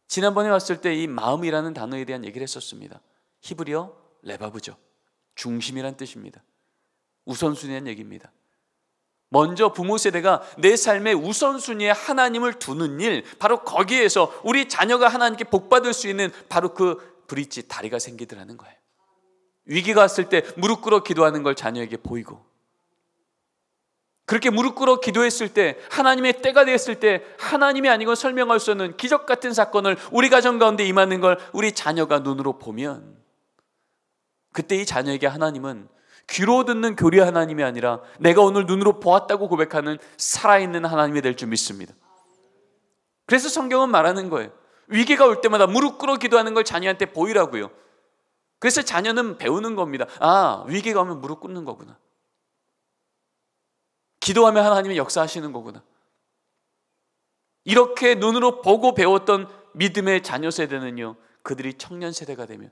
지난번에 왔을 때 이 마음이라는 단어에 대한 얘기를 했었습니다. 히브리어 레바브죠. 중심이란 뜻입니다. 우선순위란 얘기입니다. 먼저 부모 세대가 내 삶의 우선순위에 하나님을 두는 일, 바로 거기에서 우리 자녀가 하나님께 복받을 수 있는 바로 그 브릿지, 다리가 생기더라는 거예요. 위기가 왔을 때 무릎 꿇어 기도하는 걸 자녀에게 보이고, 그렇게 무릎 꿇어 기도했을 때, 하나님의 때가 되었을 때 하나님이 아니고 설명할 수 없는 기적 같은 사건을 우리 가정 가운데 임하는 걸 우리 자녀가 눈으로 보면, 그때 이 자녀에게 하나님은 귀로 듣는 교리 하나님이 아니라 내가 오늘 눈으로 보았다고 고백하는 살아있는 하나님이 될 줄 믿습니다. 그래서 성경은 말하는 거예요. 위기가 올 때마다 무릎 꿇어 기도하는 걸 자녀한테 보이라고요. 그래서 자녀는 배우는 겁니다. 아, 위기가 오면 무릎 꿇는 거구나. 기도하면 하나님이 역사하시는 거구나. 이렇게 눈으로 보고 배웠던 믿음의 자녀 세대는요, 그들이 청년 세대가 되면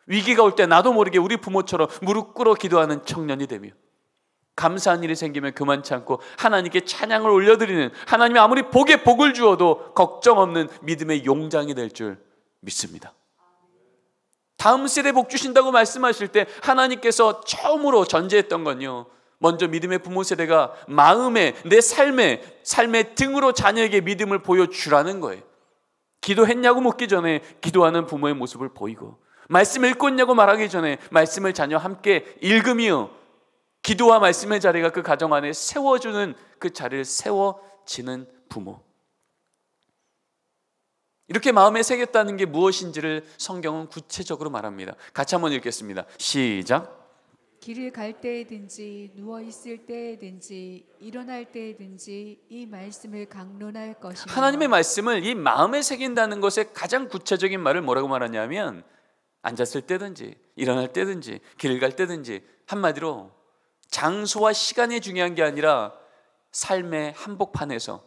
위기가 올 때 나도 모르게 우리 부모처럼 무릎 꿇어 기도하는 청년이 되며, 감사한 일이 생기면 그만치 않고 하나님께 찬양을 올려드리는, 하나님이 아무리 복에 복을 주어도 걱정 없는 믿음의 용장이 될 줄 믿습니다. 다음 세대 복 주신다고 말씀하실 때 하나님께서 처음으로 전제했던 건요, 먼저 믿음의 부모 세대가 마음에, 내 삶의 등으로 자녀에게 믿음을 보여주라는 거예요. 기도했냐고 묻기 전에 기도하는 부모의 모습을 보이고, 말씀 읽고 있냐고 말하기 전에 말씀을 자녀와 함께 읽으며, 기도와 말씀의 자리가 그 가정 안에 세워주는 그 자리를 세워지는 부모, 이렇게 마음에 새겼다는 게 무엇인지를 성경은 구체적으로 말합니다. 같이 한번 읽겠습니다. 시작. 길을 갈 때에든지 누워 있을 때에든지 일어날 때에든지 이 말씀을 강론할 것이며. 하나님의 말씀을 이 마음에 새긴다는 것의 가장 구체적인 말을 뭐라고 말하냐면 앉았을 때든지 일어날 때든지 길을 갈 때든지, 한마디로 장소와 시간이 중요한 게 아니라 삶의 한복판에서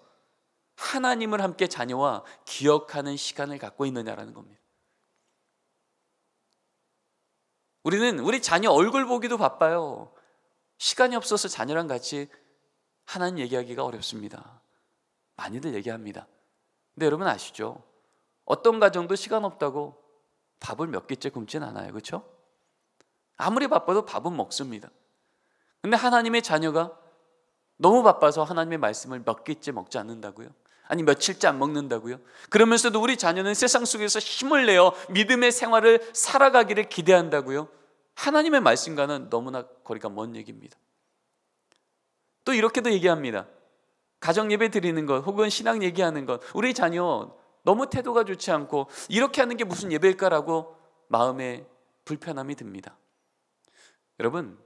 하나님을 함께 자녀와 기억하는 시간을 갖고 있느냐라는 겁니다. 우리는 우리 자녀 얼굴 보기도 바빠요. 시간이 없어서 자녀랑 같이 하나님 얘기하기가 어렵습니다. 많이들 얘기합니다. 근데 여러분 아시죠? 어떤 가정도 시간 없다고 밥을 몇 끼째 굶진 않아요. 그렇죠? 아무리 바빠도 밥은 먹습니다. 근데 하나님의 자녀가 너무 바빠서 하나님의 말씀을 몇 끼째 먹지 않는다고요? 아니 며칠째 안 먹는다고요? 그러면서도 우리 자녀는 세상 속에서 힘을 내어 믿음의 생활을 살아가기를 기대한다고요? 하나님의 말씀과는 너무나 거리가 먼 얘기입니다. 또 이렇게도 얘기합니다. 가정 예배 드리는 것 혹은 신앙 얘기하는 것, 우리 자녀 너무 태도가 좋지 않고 이렇게 하는 게 무슨 예배일까라고 마음에 불편함이 듭니다. 여러분,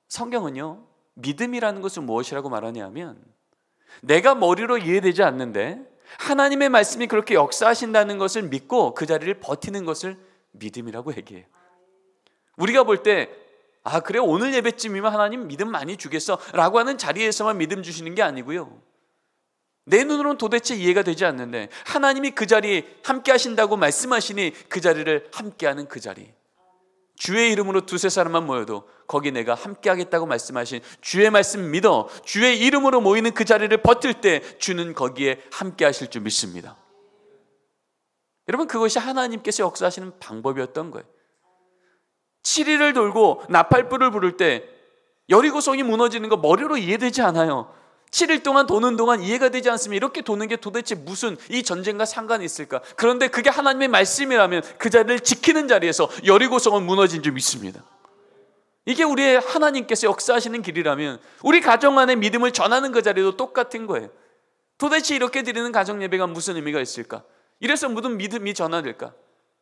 성경은요, 믿음이라는 것은 무엇이라고 말하냐면 내가 머리로 이해되지 않는데 하나님의 말씀이 그렇게 역사하신다는 것을 믿고 그 자리를 버티는 것을 믿음이라고 얘기해요. 우리가 볼 때 아 그래 오늘 예배쯤이면 하나님 믿음 많이 주겠어 라고 하는 자리에서만 믿음 주시는 게 아니고요, 내 눈으로는 도대체 이해가 되지 않는데 하나님이 그 자리에 함께 하신다고 말씀하시니 그 자리를 함께하는 그 자리, 주의 이름으로 두세 사람만 모여도 거기 내가 함께 하겠다고 말씀하신 주의 말씀 믿어 주의 이름으로 모이는 그 자리를 버틸 때 주는 거기에 함께 하실 줄 믿습니다. 여러분, 그것이 하나님께서 역사하시는 방법이었던 거예요. 7일을 돌고 나팔불을 부를 때 여리고성이 무너지는 거 머리로 이해되지 않아요. 7일 동안 도는 동안 이해가 되지 않으면 이렇게 도는 게 도대체 무슨 이 전쟁과 상관이 있을까? 그런데 그게 하나님의 말씀이라면 그 자리를 지키는 자리에서 여리고성은 무너진 줄 믿습니다. 이게 우리의 하나님께서 역사하시는 길이라면 우리 가정 안에 믿음을 전하는 그 자리도 똑같은 거예요. 도대체 이렇게 드리는 가정 예배가 무슨 의미가 있을까? 이래서 무슨 믿음이 전화될까?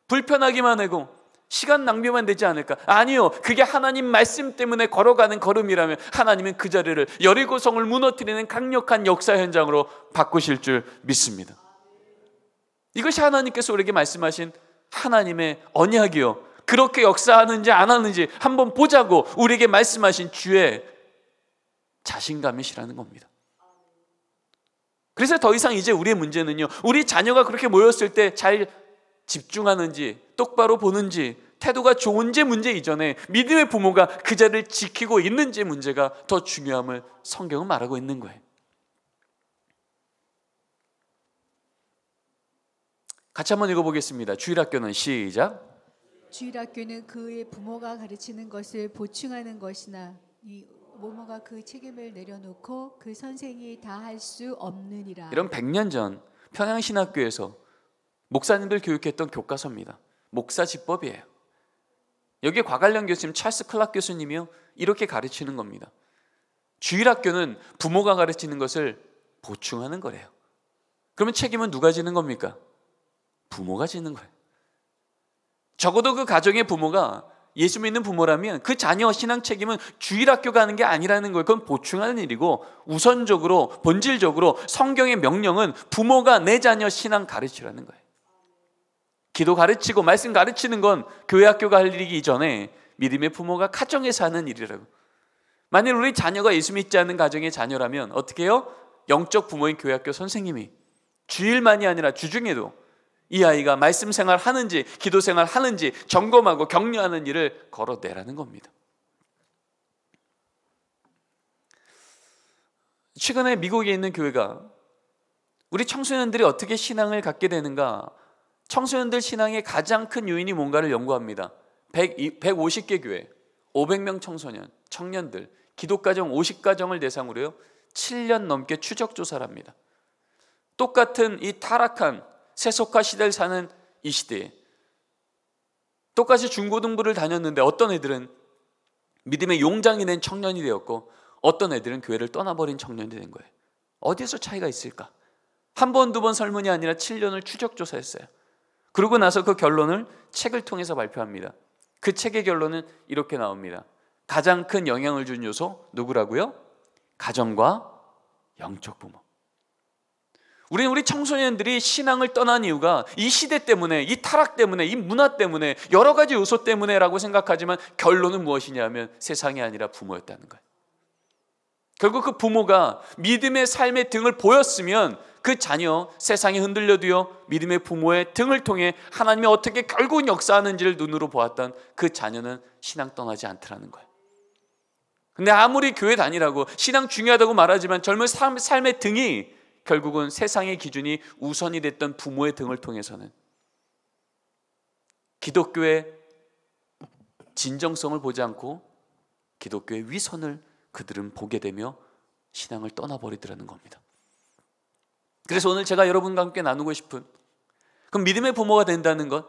불편하기만 하고 시간 낭비만 되지 않을까? 아니요, 그게 하나님 말씀 때문에 걸어가는 걸음이라면 하나님은 그 자리를 여리고성을 무너뜨리는 강력한 역사 현장으로 바꾸실 줄 믿습니다. 이것이 하나님께서 우리에게 말씀하신 하나님의 언약이요, 그렇게 역사하는지 안 하는지 한번 보자고 우리에게 말씀하신 주의 자신감이시라는 겁니다. 그래서 더 이상 이제 우리의 문제는요, 우리 자녀가 그렇게 모였을 때 잘 집중하는지 똑바로 보는지 태도가 좋은지 문제 이전에 믿음의 부모가 그 자리를 지키고 있는지 문제가 더 중요함을 성경은 말하고 있는 거예요. 같이 한번 읽어보겠습니다. 주일학교는 시작. 주일학교는 그의 부모가 가르치는 것을 보충하는 것이나 이 모모가 그 책임을 내려놓고 그 선생이 다 할 수 없느니라. 이런 100년 전 평양신학교에서 목사님들 교육했던 교과서입니다. 목사지법이에요. 여기에 과관련 교수님 찰스 클락 교수님이요, 이렇게 가르치는 겁니다. 주일학교는 부모가 가르치는 것을 보충하는 거래요. 그러면 책임은 누가 지는 겁니까? 부모가 지는 거예요. 적어도 그 가정의 부모가 예수 믿는 부모라면 그 자녀 신앙 책임은 주일학교 가는 게 아니라는 거예요. 그건 보충하는 일이고 우선적으로 본질적으로 성경의 명령은 부모가 내 자녀 신앙 가르치라는 거예요. 기도 가르치고 말씀 가르치는 건 교회 학교가 할 일이기 이전에 믿음의 부모가 가정에서 하는 일이라고. 만일 우리 자녀가 예수 믿지 않는 가정의 자녀라면 어떻게 해요? 영적 부모인 교회 학교 선생님이 주일만이 아니라 주중에도 이 아이가 말씀 생활 하는지 기도 생활 하는지 점검하고 격려하는 일을 걸어내라는 겁니다. 최근에 미국에 있는 교회가 우리 청소년들이 어떻게 신앙을 갖게 되는가, 청소년들 신앙의 가장 큰 요인이 뭔가를 연구합니다. 150개 교회, 500명 청소년, 청년들, 기독가정 50가정을 대상으로요 7년 넘게 추적조사를 합니다. 똑같은 이 타락한 세속화 시대를 사는 이 시대에 똑같이 중고등부를 다녔는데 어떤 애들은 믿음의 용장이 된 청년이 되었고 어떤 애들은 교회를 떠나버린 청년이 된 거예요. 어디서 차이가 있을까? 한 번, 두 번 설문이 아니라 7년을 추적조사했어요. 그러고 나서 그 결론을 책을 통해서 발표합니다. 그 책의 결론은 이렇게 나옵니다. 가장 큰 영향을 준 요소 누구라고요? 가정과 영적 부모. 우리 청소년들이 신앙을 떠난 이유가 이 시대 때문에, 이 타락 때문에, 이 문화 때문에, 여러 가지 요소 때문에라고 생각하지만 결론은 무엇이냐면 세상이 아니라 부모였다는 거예요. 결국 그 부모가 믿음의 삶의 등을 보였으면 그 자녀, 세상에 흔들려도요 믿음의 부모의 등을 통해 하나님이 어떻게 결국은 역사하는지를 눈으로 보았던 그 자녀는 신앙 떠나지 않더라는 거예요. 근데 아무리 교회 다니라고 신앙 중요하다고 말하지만 젊은 삶의 등이 결국은 세상의 기준이 우선이 됐던 부모의 등을 통해서는 기독교의 진정성을 보지 않고 기독교의 위선을 그들은 보게 되며 신앙을 떠나버리더라는 겁니다. 그래서 오늘 제가 여러분과 함께 나누고 싶은, 그럼 믿음의 부모가 된다는 것,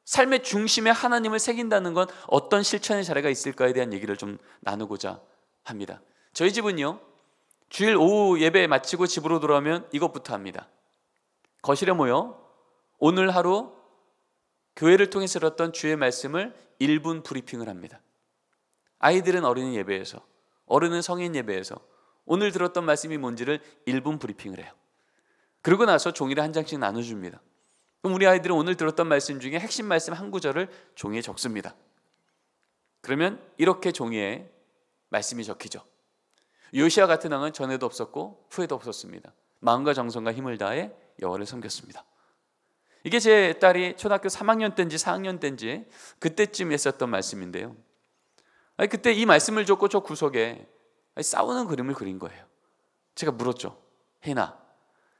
삶의 중심에 하나님을 새긴다는 건 어떤 실천의 사례가 있을까에 대한 얘기를 좀 나누고자 합니다. 저희 집은요, 주일 오후 예배 마치고 집으로 돌아오면 이것부터 합니다. 거실에 모여 오늘 하루 교회를 통해서 들었던 주의 말씀을 1분 브리핑을 합니다. 아이들은 어린이 예배에서, 어른은 성인 예배에서 오늘 들었던 말씀이 뭔지를 1분 브리핑을 해요. 그러고 나서 종이를 한 장씩 나눠줍니다. 그럼 우리 아이들은 오늘 들었던 말씀 중에 핵심 말씀 한 구절을 종이에 적습니다. 그러면 이렇게 종이에 말씀이 적히죠. 요시야 같은 왕은 전에도 없었고 후에도 없었습니다. 마음과 정성과 힘을 다해 여호와를 섬겼습니다. 이게 제 딸이 초등학교 3학년 때인지 4학년 때인지 그때쯤 했었던 말씀인데요. 그때 이 말씀을 줬고 저 구석에 싸우는 그림을 그린 거예요. 제가 물었죠. 혜나,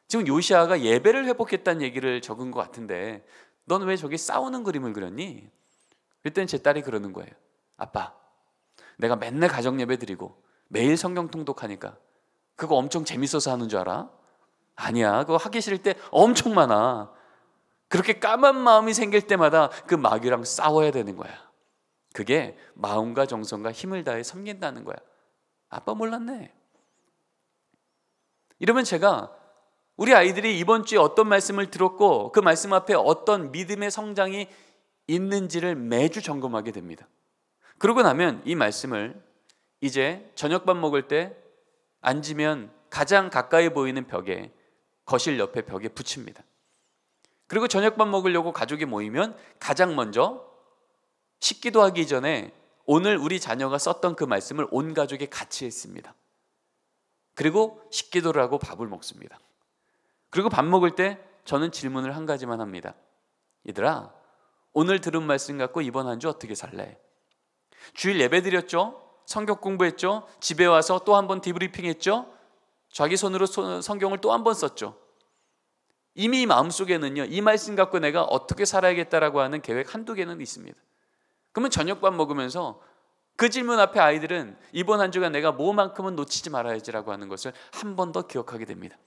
지금 요시아가 예배를 회복했다는 얘기를 적은 것 같은데 넌 왜 저기 싸우는 그림을 그렸니? 그랬더니 제 딸이 그러는 거예요. 아빠, 내가 맨날 가정 예배 드리고 매일 성경 통독하니까 그거 엄청 재밌어서 하는 줄 알아? 아니야, 그거 하기 싫을 때 엄청 많아. 그렇게 까만 마음이 생길 때마다 그 마귀랑 싸워야 되는 거야. 그게 마음과 정성과 힘을 다해 섬긴다는 거야. 아빠 몰랐네. 이러면 제가 우리 아이들이 이번 주에 어떤 말씀을 들었고 그 말씀 앞에 어떤 믿음의 성장이 있는지를 매주 점검하게 됩니다. 그러고 나면 이 말씀을 이제 저녁밥 먹을 때 앉으면 가장 가까이 보이는 벽에, 거실 옆에 벽에 붙입니다. 그리고 저녁밥 먹으려고 가족이 모이면 가장 먼저 식기도 하기 전에 오늘 우리 자녀가 썼던 그 말씀을 온 가족이 같이 했습니다. 그리고 식기도를 하고 밥을 먹습니다. 그리고 밥 먹을 때 저는 질문을 한 가지만 합니다. 얘들아, 오늘 들은 말씀 갖고 이번 한 주 어떻게 살래? 주일 예배 드렸죠? 성경 공부했죠? 집에 와서 또 한 번 디브리핑 했죠? 자기 손으로 성경을 또 한 번 썼죠? 이미 마음속에는요, 이 말씀 갖고 내가 어떻게 살아야겠다라고 하는 계획 한두 개는 있습니다. 그러면 저녁밥 먹으면서 그 질문 앞에 아이들은 이번 한 주간 내가 뭐만큼은 놓치지 말아야지라고 하는 것을 한 번 더 기억하게 됩니다.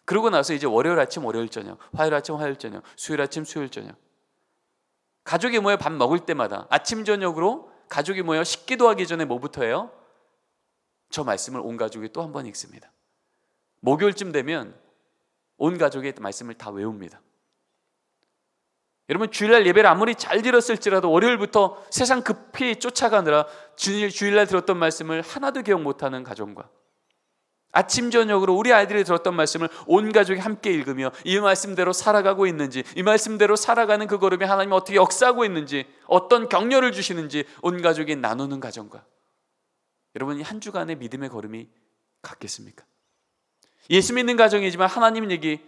그러고 나서 이제 월요일 아침 월요일 저녁, 화요일 아침 화요일 저녁, 수요일 아침 수요일 저녁, 가족이 모여 밥 먹을 때마다 아침 저녁으로 가족이 모여 식기도 하기 전에 뭐부터 해요? 저 말씀을 온 가족이 또 한 번 읽습니다. 목요일쯤 되면 온 가족의 말씀을 다 외웁니다. 여러분, 주일날 예배를 아무리 잘 들었을지라도 월요일부터 세상 급히 쫓아가느라 주일날 들었던 말씀을 하나도 기억 못하는 가정과 아침 저녁으로 우리 아이들이 들었던 말씀을 온 가족이 함께 읽으며 이 말씀대로 살아가고 있는지, 이 말씀대로 살아가는 그 걸음에 하나님이 어떻게 역사하고 있는지, 어떤 격려를 주시는지 온 가족이 나누는 가정과, 여러분, 이 한 주간의 믿음의 걸음이 같겠습니까? 예수 믿는 가정이지만 하나님 얘기,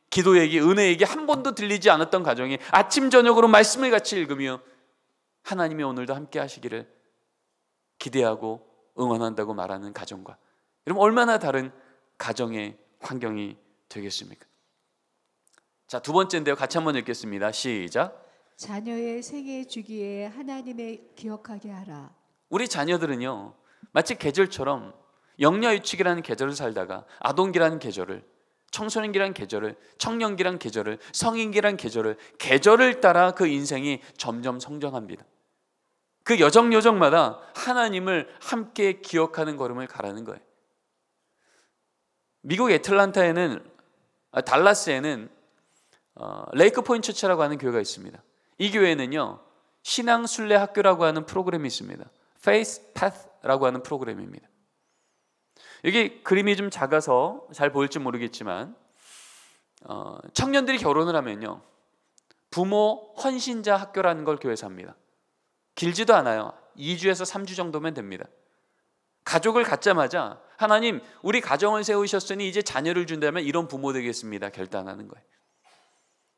기도 얘기, 은혜 얘기 한 번도 들리지 않았던 가정이 아침 저녁으로 말씀을 같이 읽으며 하나님이 오늘도 함께 하시기를 기대하고 응원한다고 말하는 가정과, 여러분, 얼마나 다른 가정의 환경이 되겠습니까? 자, 두 번째인데요. 같이 한번 읽겠습니다. 시작. 자녀의 생애 주기에 하나님의 기억하게 하라. 우리 자녀들은요, 마치 계절처럼 영야유축이라는 계절을 살다가 아동기라는 계절을, 청소년기라는 계절을, 청년기라는 계절을, 성인기라는 계절을 따라 그 인생이 점점 성장합니다. 그 여정마다 하나님을 함께 기억하는 걸음을 가라는 거예요. 미국 달라스에는 레이크 포인트 처치라고 하는 교회가 있습니다. 이 교회는요, 신앙 순례 학교라고 하는 프로그램이 있습니다. Faith Path라고 하는 프로그램입니다. 여기 그림이 좀 작아서 잘 보일지 모르겠지만 청년들이 결혼을 하면요, 부모 헌신자 학교라는 걸 교회에서 합니다. 길지도 않아요. 2주에서 3주 정도면 됩니다. 가족을 갖자마자 하나님, 우리 가정을 세우셨으니 이제 자녀를 준다면 이런 부모 되겠습니다 결단하는 거예요.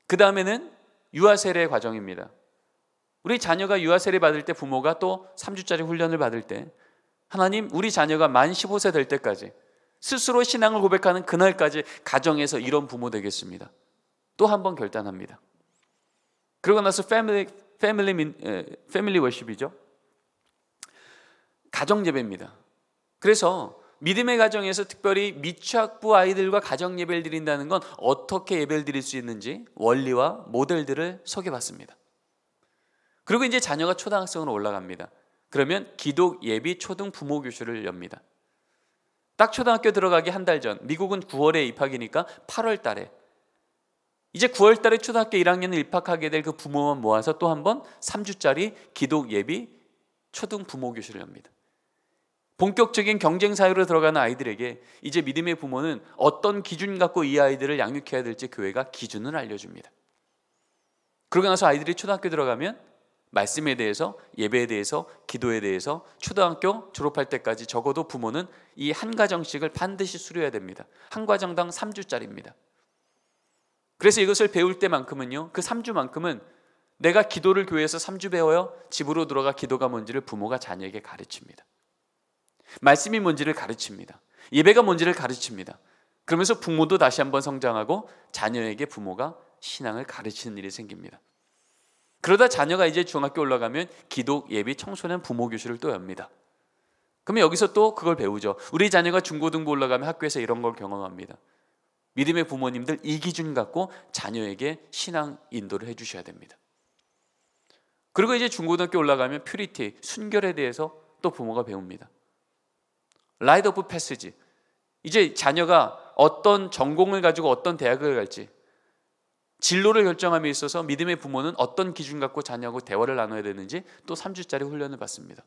그 다음에는 유아 세례 과정입니다. 우리 자녀가 유아 세례 받을 때 부모가 또 3주짜리 훈련을 받을 때 하나님, 우리 자녀가 만 15세 될 때까지 스스로 신앙을 고백하는 그날까지 가정에서 이런 부모 되겠습니다. 또 한 번 결단합니다. 그러고 나서 패밀리 워십이죠. 가정 예배입니다. 그래서 믿음의 가정에서 특별히 미취학부 아이들과 가정 예배를 드린다는 건 어떻게 예배를 드릴 수 있는지 원리와 모델들을 소개받습니다. 그리고 이제 자녀가 초등학생으로 올라갑니다. 그러면 기독 예비 초등 부모 교실을 엽니다. 딱 초등학교 들어가기 한 달 전, 미국은 9월에 입학이니까 8월 달에, 이제 9월 달에 초등학교 1학년에 입학하게 될 그 부모만 모아서 또 한 번 3주짜리 기독 예비 초등 부모 교실을 엽니다. 본격적인 경쟁 사회로 들어가는 아이들에게 이제 믿음의 부모는 어떤 기준 갖고 이 아이들을 양육해야 될지 교회가 기준을 알려줍니다. 그러고 나서 아이들이 초등학교 들어가면 말씀에 대해서, 예배에 대해서, 기도에 대해서 초등학교 졸업할 때까지 적어도 부모는 이 한 가정씩을 반드시 수료해야 됩니다. 한 과정당 3주짜리입니다. 그래서 이것을 배울 때만큼은요, 그 3주만큼은 내가 기도를 교회에서 3주 배워요, 집으로 들어가 기도가 뭔지를 부모가 자녀에게 가르칩니다. 말씀이 뭔지를 가르칩니다. 예배가 뭔지를 가르칩니다. 그러면서 부모도 다시 한번 성장하고 자녀에게 부모가 신앙을 가르치는 일이 생깁니다. 그러다 자녀가 이제 중학교 올라가면 기독 예비 청소년 부모 교실을 또 엽니다. 그러면 여기서 또 그걸 배우죠. 우리 자녀가 중고등부 올라가면 학교에서 이런 걸 경험합니다. 믿음의 부모님들 이 기준 갖고 자녀에게 신앙 인도를 해주셔야 됩니다. 그리고 이제 중고등학교 올라가면 퓨리티, 순결에 대해서 또 부모가 배웁니다. 라이트 오브 패스지, 이제 자녀가 어떤 전공을 가지고 어떤 대학을 갈지 진로를 결정함에 있어서 믿음의 부모는 어떤 기준 갖고 자녀하고 대화를 나눠야 되는지 또 3주짜리 훈련을 받습니다.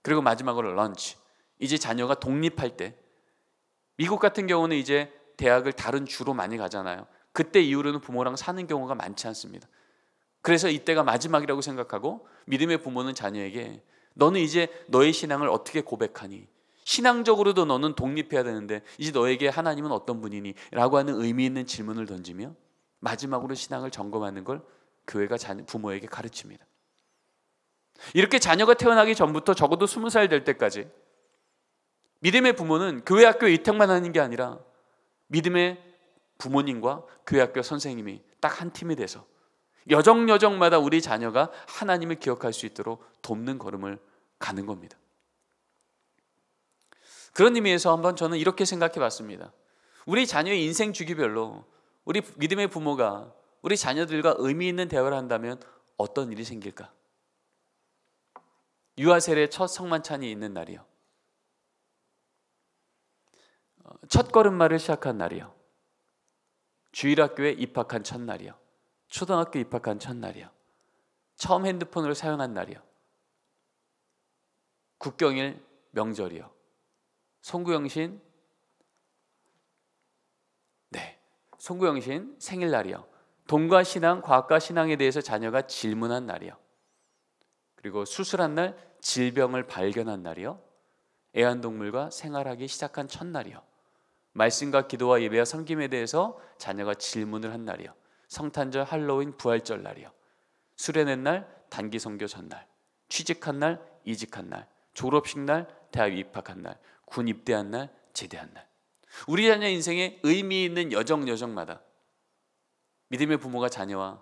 그리고 마지막으로 런치, 이제 자녀가 독립할 때, 미국 같은 경우는 이제 대학을 다른 주로 많이 가잖아요. 그때 이후로는 부모랑 사는 경우가 많지 않습니다. 그래서 이때가 마지막이라고 생각하고 믿음의 부모는 자녀에게 너는 이제 너의 신앙을 어떻게 고백하니? 신앙적으로도 너는 독립해야 되는데 이제 너에게 하나님은 어떤 분이니? 라고 하는 의미 있는 질문을 던지며 마지막으로 신앙을 점검하는 걸 교회가 부모에게 가르칩니다. 이렇게 자녀가 태어나기 전부터 적어도 20살 될 때까지 믿음의 부모는 교회 학교 이택만 하는 게 아니라 믿음의 부모님과 교회 학교 선생님이 딱 한 팀이 돼서 여정여정마다 우리 자녀가 하나님을 기억할 수 있도록 돕는 걸음을 가는 겁니다. 그런 의미에서 한번 저는 이렇게 생각해 봤습니다. 우리 자녀의 인생 주기별로 우리 믿음의 부모가 우리 자녀들과 의미 있는 대화를 한다면 어떤 일이 생길까? 유아 세례 첫 성만찬이 있는 날이요, 첫 걸음마를 시작한 날이요, 주일학교에 입학한 첫날이요, 초등학교 입학한 첫날이요, 처음 핸드폰을 사용한 날이요, 국경일 명절이요, 송구영신 생일날이요, 돈과 신앙, 과학과 신앙에 대해서 자녀가 질문한 날이요, 그리고 수술한 날, 질병을 발견한 날이요, 애완동물과 생활하기 시작한 첫날이요, 말씀과 기도와 예배와 섬김에 대해서 자녀가 질문을 한 날이요, 성탄절, 할로윈, 부활절 날이요, 수련회 날, 단기 선교 전날, 취직한 날, 이직한 날, 졸업식 날, 대학 입학한 날, 군 입대한 날, 제대한 날. 우리 자녀 인생에 의미 있는 여정마다 믿음의 부모가 자녀와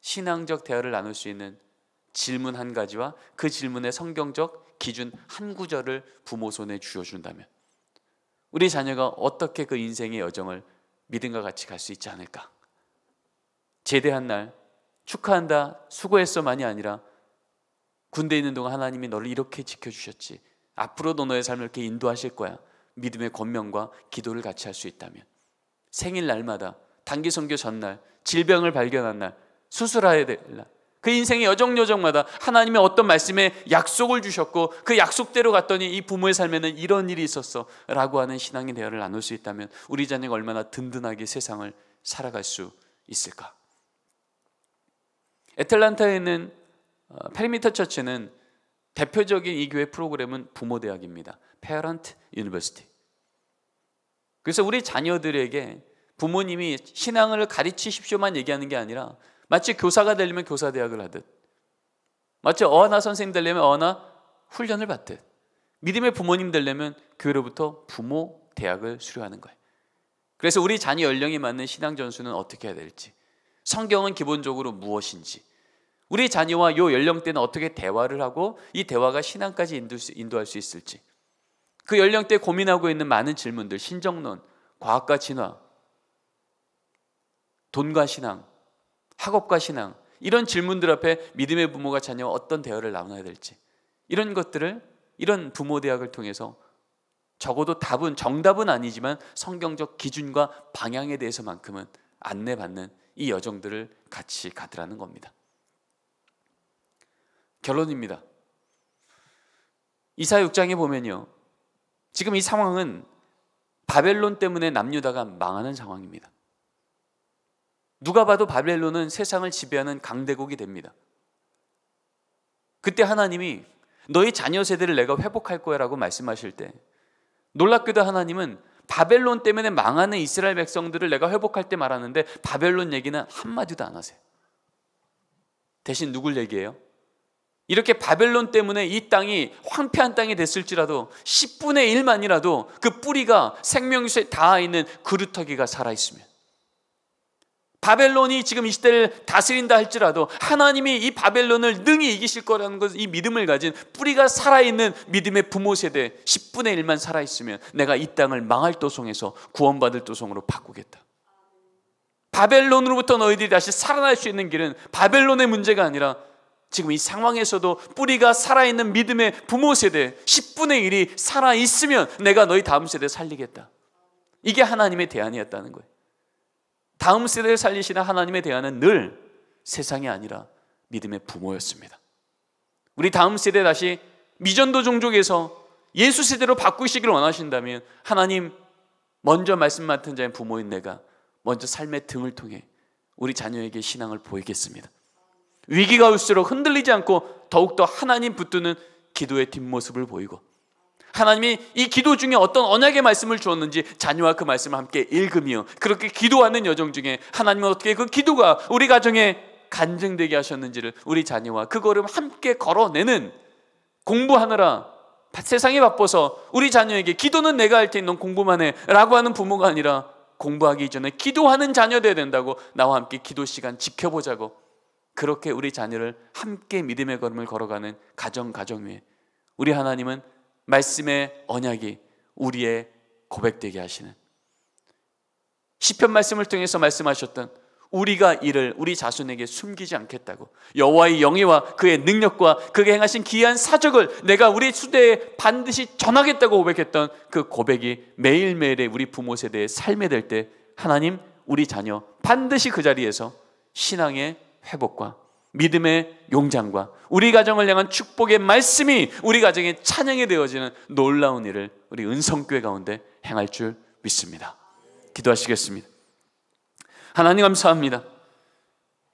신앙적 대화를 나눌 수 있는 질문 한 가지와 그 질문의 성경적 기준 한 구절을 부모 손에 쥐어준다면 우리 자녀가 어떻게 그 인생의 여정을 믿음과 같이 갈 수 있지 않을까? 제대한 날 축하한다, 수고했어만이 아니라 군대에 있는 동안 하나님이 너를 이렇게 지켜주셨지, 앞으로도 너의 삶을 이렇게 인도하실 거야, 믿음의 권면과 기도를 같이 할 수 있다면 생일날마다, 단기 선교 전날, 질병을 발견한 날, 수술해야 될 날, 그 인생의 여정여정마다 하나님의 어떤 말씀에 약속을 주셨고 그 약속대로 갔더니 이 부모의 삶에는 이런 일이 있었어 라고 하는 신앙의 대화를 나눌 수 있다면 우리 자녀가 얼마나 든든하게 세상을 살아갈 수 있을까? 애틀란타에 있는 페리미터 처치는 대표적인 이 교회 프로그램은 부모대학입니다. Parent University. 그래서 우리 자녀들에게 부모님이 신앙을 가르치십시오만 얘기하는 게 아니라 마치 교사가 되려면 교사대학을 하듯, 마치 어하나 선생님 되려면 어하나 훈련을 받듯, 믿음의 부모님 되려면 교회로부터 부모대학을 수료하는 거예요. 그래서 우리 자녀 연령에 맞는 신앙 전수는 어떻게 해야 될지, 성경은 기본적으로 무엇인지, 우리 자녀와 이 연령대는 어떻게 대화를 하고 이 대화가 신앙까지 인도할 수 있을지, 그 연령대에 고민하고 있는 많은 질문들, 신정론, 과학과 진화, 돈과 신앙, 학업과 신앙, 이런 질문들 앞에 믿음의 부모가 자녀와 어떤 대화를 나눠야 될지, 이런 것들을 이런 부모대학을 통해서 적어도 정답은 아니지만 성경적 기준과 방향에 대해서만큼은 안내받는 이 여정들을 같이 가더라는 겁니다. 결론입니다. 이사야 6장에 보면요, 지금 이 상황은 바벨론 때문에 남유다가 망하는 상황입니다. 누가 봐도 바벨론은 세상을 지배하는 강대국이 됩니다. 그때 하나님이 너희 자녀 세대를 내가 회복할 거야 라고 말씀하실 때, 놀랍게도 하나님은 바벨론 때문에 망하는 이스라엘 백성들을 내가 회복할 때 말하는데 바벨론 얘기는 한마디도 안 하세요. 대신 누굴 얘기해요? 이렇게 바벨론 때문에 이 땅이 황폐한 땅이 됐을지라도 10분의 1만이라도 그 뿌리가 생명수에 닿아있는 그루터기가 살아있으면, 바벨론이 지금 이 시대를 다스린다 할지라도 하나님이 이 바벨론을 능히 이기실 거라는 것, 이 믿음을 가진 뿌리가 살아있는 믿음의 부모 세대 10분의 1만 살아있으면 내가 이 땅을 망할 도성에서 구원받을 도성으로 바꾸겠다. 바벨론으로부터 너희들이 다시 살아날 수 있는 길은 바벨론의 문제가 아니라 지금 이 상황에서도 뿌리가 살아있는 믿음의 부모 세대 10분의 1이 살아있으면 내가 너희 다음 세대 살리겠다. 이게 하나님의 대안이었다는 거예요. 다음 세대를 살리시는 하나님의 대안은 늘 세상이 아니라 믿음의 부모였습니다. 우리 다음 세대 다시 미전도 종족에서 예수 세대로 바꾸시기를 원하신다면 하나님 먼저 말씀 맡은 자인 부모인 내가 먼저 삶의 등을 통해 우리 자녀에게 신앙을 보이겠습니다. 위기가 올수록 흔들리지 않고 더욱더 하나님 붙드는 기도의 뒷모습을 보이고, 하나님이 이 기도 중에 어떤 언약의 말씀을 주었는지 자녀와 그 말씀을 함께 읽으며 그렇게 기도하는 여정 중에 하나님은 어떻게 그 기도가 우리 가정에 간증되게 하셨는지를 우리 자녀와 그 걸음 함께 걸어내는, 공부하느라 세상에 바빠서 우리 자녀에게 기도는 내가 할 테니 넌 공부만 해 라고 하는 부모가 아니라 공부하기 이전에 기도하는 자녀 되어야 된다고 나와 함께 기도 시간 지켜보자고, 그렇게 우리 자녀를 함께 믿음의 걸음을 걸어가는 가정 위에 우리 하나님은 말씀의 언약이 우리의 고백되게 하시는, 시편 말씀을 통해서 말씀하셨던 우리가 이를 우리 자손에게 숨기지 않겠다고, 여호와의 영예와 그의 능력과 그가 행하신 기이한 사적을 내가 우리 수대에 반드시 전하겠다고 고백했던 그 고백이 매일매일의 우리 부모 세대의 삶에 될 때 하나님 우리 자녀 반드시 그 자리에서 신앙의 회복과 믿음의 용장과 우리 가정을 향한 축복의 말씀이 우리 가정의 찬양이 되어지는 놀라운 일을 우리 은성교회 가운데 행할 줄 믿습니다. 기도하시겠습니다. 하나님 감사합니다.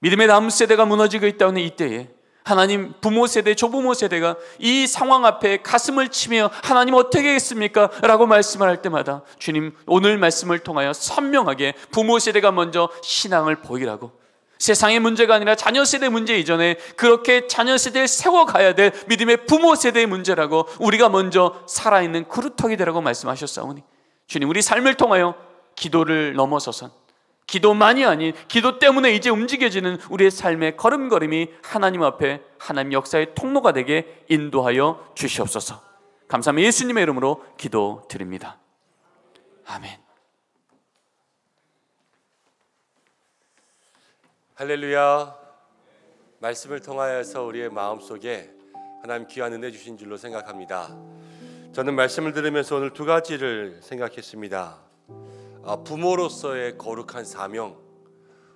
믿음의 다음 세대가 무너지고 있다는 이때에 하나님 부모 세대, 조부모 세대가 이 상황 앞에 가슴을 치며 하나님 어떻게 하겠습니까? 라고 말씀을 할 때마다 주님 오늘 말씀을 통하여 선명하게 부모 세대가 먼저 신앙을 보이라고, 세상의 문제가 아니라 자녀 세대 문제 이전에 그렇게 자녀 세대를 세워가야 될 믿음의 부모 세대의 문제라고 우리가 먼저 살아있는 그루터기 되라고 말씀하셨사오니 주님 우리 삶을 통하여 기도를 넘어서선 기도만이 아닌 기도 때문에 이제 움직여지는 우리의 삶의 걸음걸음이 하나님 앞에 하나님 역사의 통로가 되게 인도하여 주시옵소서. 감사합니다. 예수님의 이름으로 기도드립니다. 아멘. 할렐루야. 말씀을 통하여서 우리의 마음속에 하나님 귀한 은혜 주신 줄로 생각합니다. 저는 말씀을 들으면서 오늘 두 가지를 생각했습니다. 부모로서의 거룩한 사명,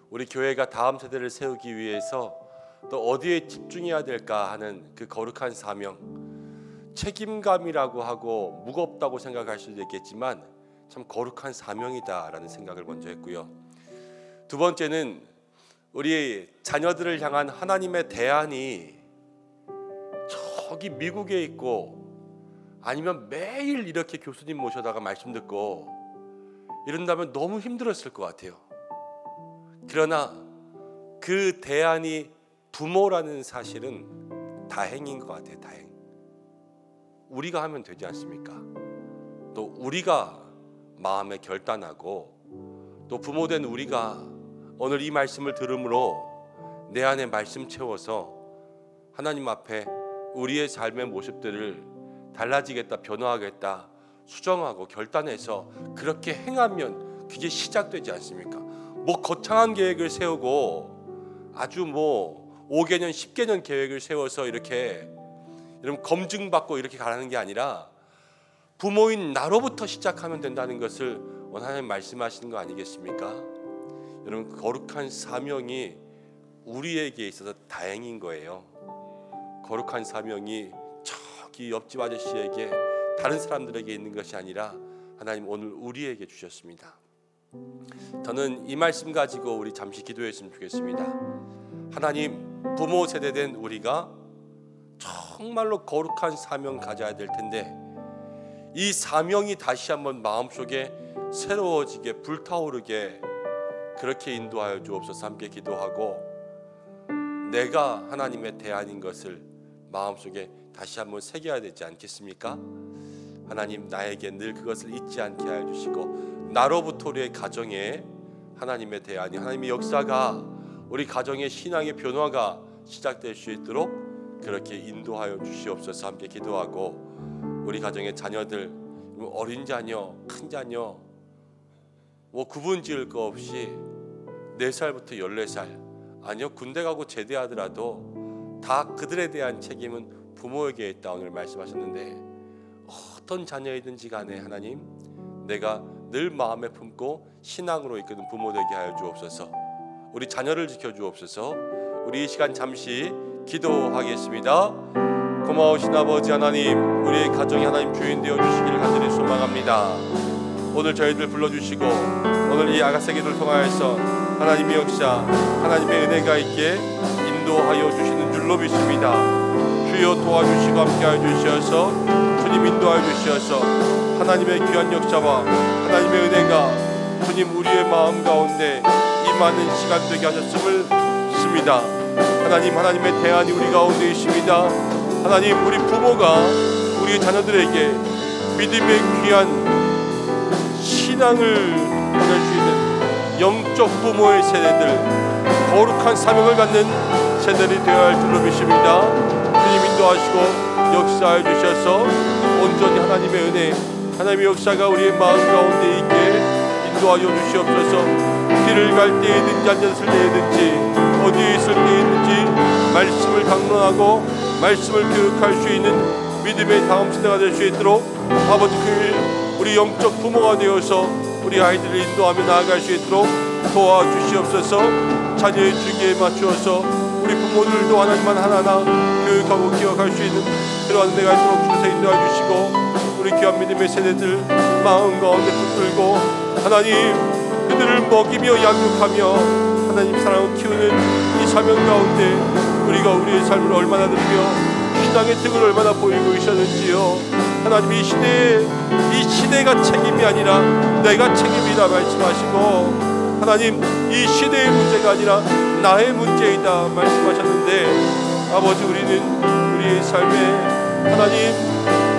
우리 교회가 다음 세대를 세우기 위해서 또 어디에 집중해야 될까 하는 그 거룩한 사명, 책임감이라고 하고 무겁다고 생각할 수도 있겠지만 참 거룩한 사명이다라는 생각을 먼저 했고요. 두 번째는 우리 자녀들을 향한 하나님의 대안이 저기 미국에 있고 아니면 매일 이렇게 교수님 모셔다가 말씀 듣고 이런다면 너무 힘들었을 것 같아요. 그러나 그 대안이 부모라는 사실은 다행인 것 같아요. 다행. 우리가 하면 되지 않습니까? 또 우리가 마음에 결단하고 또 부모된 우리가 오늘 이 말씀을 들음으로 내 안에 말씀 채워서 하나님 앞에 우리의 삶의 모습들을 달라지겠다, 변화하겠다 수정하고 결단해서 그렇게 행하면 그게 시작되지 않습니까? 뭐 거창한 계획을 세우고 아주 뭐 5개년, 10개년 계획을 세워서 이렇게 여러분 검증받고 이렇게 가라는 게 아니라 부모인 나로부터 시작하면 된다는 것을 하나님 말씀하시는 거 아니겠습니까? 여러분 거룩한 사명이 우리에게 있어서 다행인 거예요. 거룩한 사명이 저기 옆집 아저씨에게 다른 사람들에게 있는 것이 아니라 하나님 오늘 우리에게 주셨습니다. 저는 이 말씀 가지고 우리 잠시 기도했으면 좋겠습니다. 하나님, 부모 세대된 우리가 정말로 거룩한 사명 가져야 될 텐데 이 사명이 다시 한번 마음속에 새로워지게 불타오르게 그렇게 인도하여 주옵소서. 함께 기도하고 내가 하나님의 대안인 것을 마음속에 다시 한번 새겨야 되지 않겠습니까? 하나님, 나에게 늘 그것을 잊지 않게 하여 주시고 나로부터 우리의 가정에 하나님의 대안이, 하나님의 역사가 우리 가정의 신앙의 변화가 시작될 수 있도록 그렇게 인도하여 주시옵소서. 함께 기도하고 우리 가정의 자녀들, 어린 자녀, 큰 자녀 뭐 구분 지을 거 없이 4살부터 14살, 아니요 군대 가고 제대하더라도 다 그들에 대한 책임은 부모에게 있다 오늘 말씀하셨는데 어떤 자녀이든지 간에 하나님, 내가 늘 마음에 품고 신앙으로 이끄는 부모 되게 하여 주옵소서. 우리 자녀를 지켜주옵소서. 우리 이 시간 잠시 기도하겠습니다. 고마우신 아버지 하나님, 우리의 가정이 하나님 주인 되어 주시기를 간절히 소망합니다. 오늘 저희들 불러주시고 오늘 이 아가새 기도를 통하여서 하나님의 역사, 하나님의 은혜가 있게 인도하여 주시는 줄로 믿습니다. 주여 도와주시고 함께하여 주시어서 주님 인도하여 주시어서 하나님의 귀한 역사와 하나님의 은혜가 주님 우리의 마음 가운데 임하는 시간 되게 하셨음을 믿습니다. 하나님, 하나님의 대안이 우리 가운데 있습니다. 하나님, 우리 부모가 우리 자녀들에게 믿음의 귀한 신앙을 보낼 수 있는 영적 부모의 세대들, 거룩한 사명을 갖는 세대들이 되어야 할 줄로 믿습니다. 주님 인도하시고 역사해 주셔서 온전히 하나님의 은혜, 하나님의 역사가 우리의 마음 가운데 있게 인도하여 주시옵소서. 길을 갈 때에든지 앉아있을 때에든지 어디에 있을 때에든지 말씀을 강론하고 말씀을 교육할 수 있는 믿음의 다음 세대가 될 수 있도록 아버지 우리 영적 부모가 되어서 우리 아이들을 인도하며 나아갈 수 있도록 도와주시옵소서. 자녀의 주기에 맞추어서 우리 부모들도 하나님만 하나하나 교육하고 기억할 수 있는 그러한 은혜가 있도록 주셔서 인도해 주시고 우리 귀한 믿음의 세대들 마음 가운데 붙들고 하나님 그들을 먹이며 양육하며 하나님 사랑을 키우는 이 사명 가운데 우리가 우리의 삶을 얼마나 누리며 신앙의 득을 얼마나 보이고 있었는지요. 하나님, 이 시대가 책임이 아니라 내가 책임이다 말씀하시고 하나님, 이 시대의 문제가 아니라 나의 문제이다 말씀하셨는데 아버지, 우리는 우리의 삶에 하나님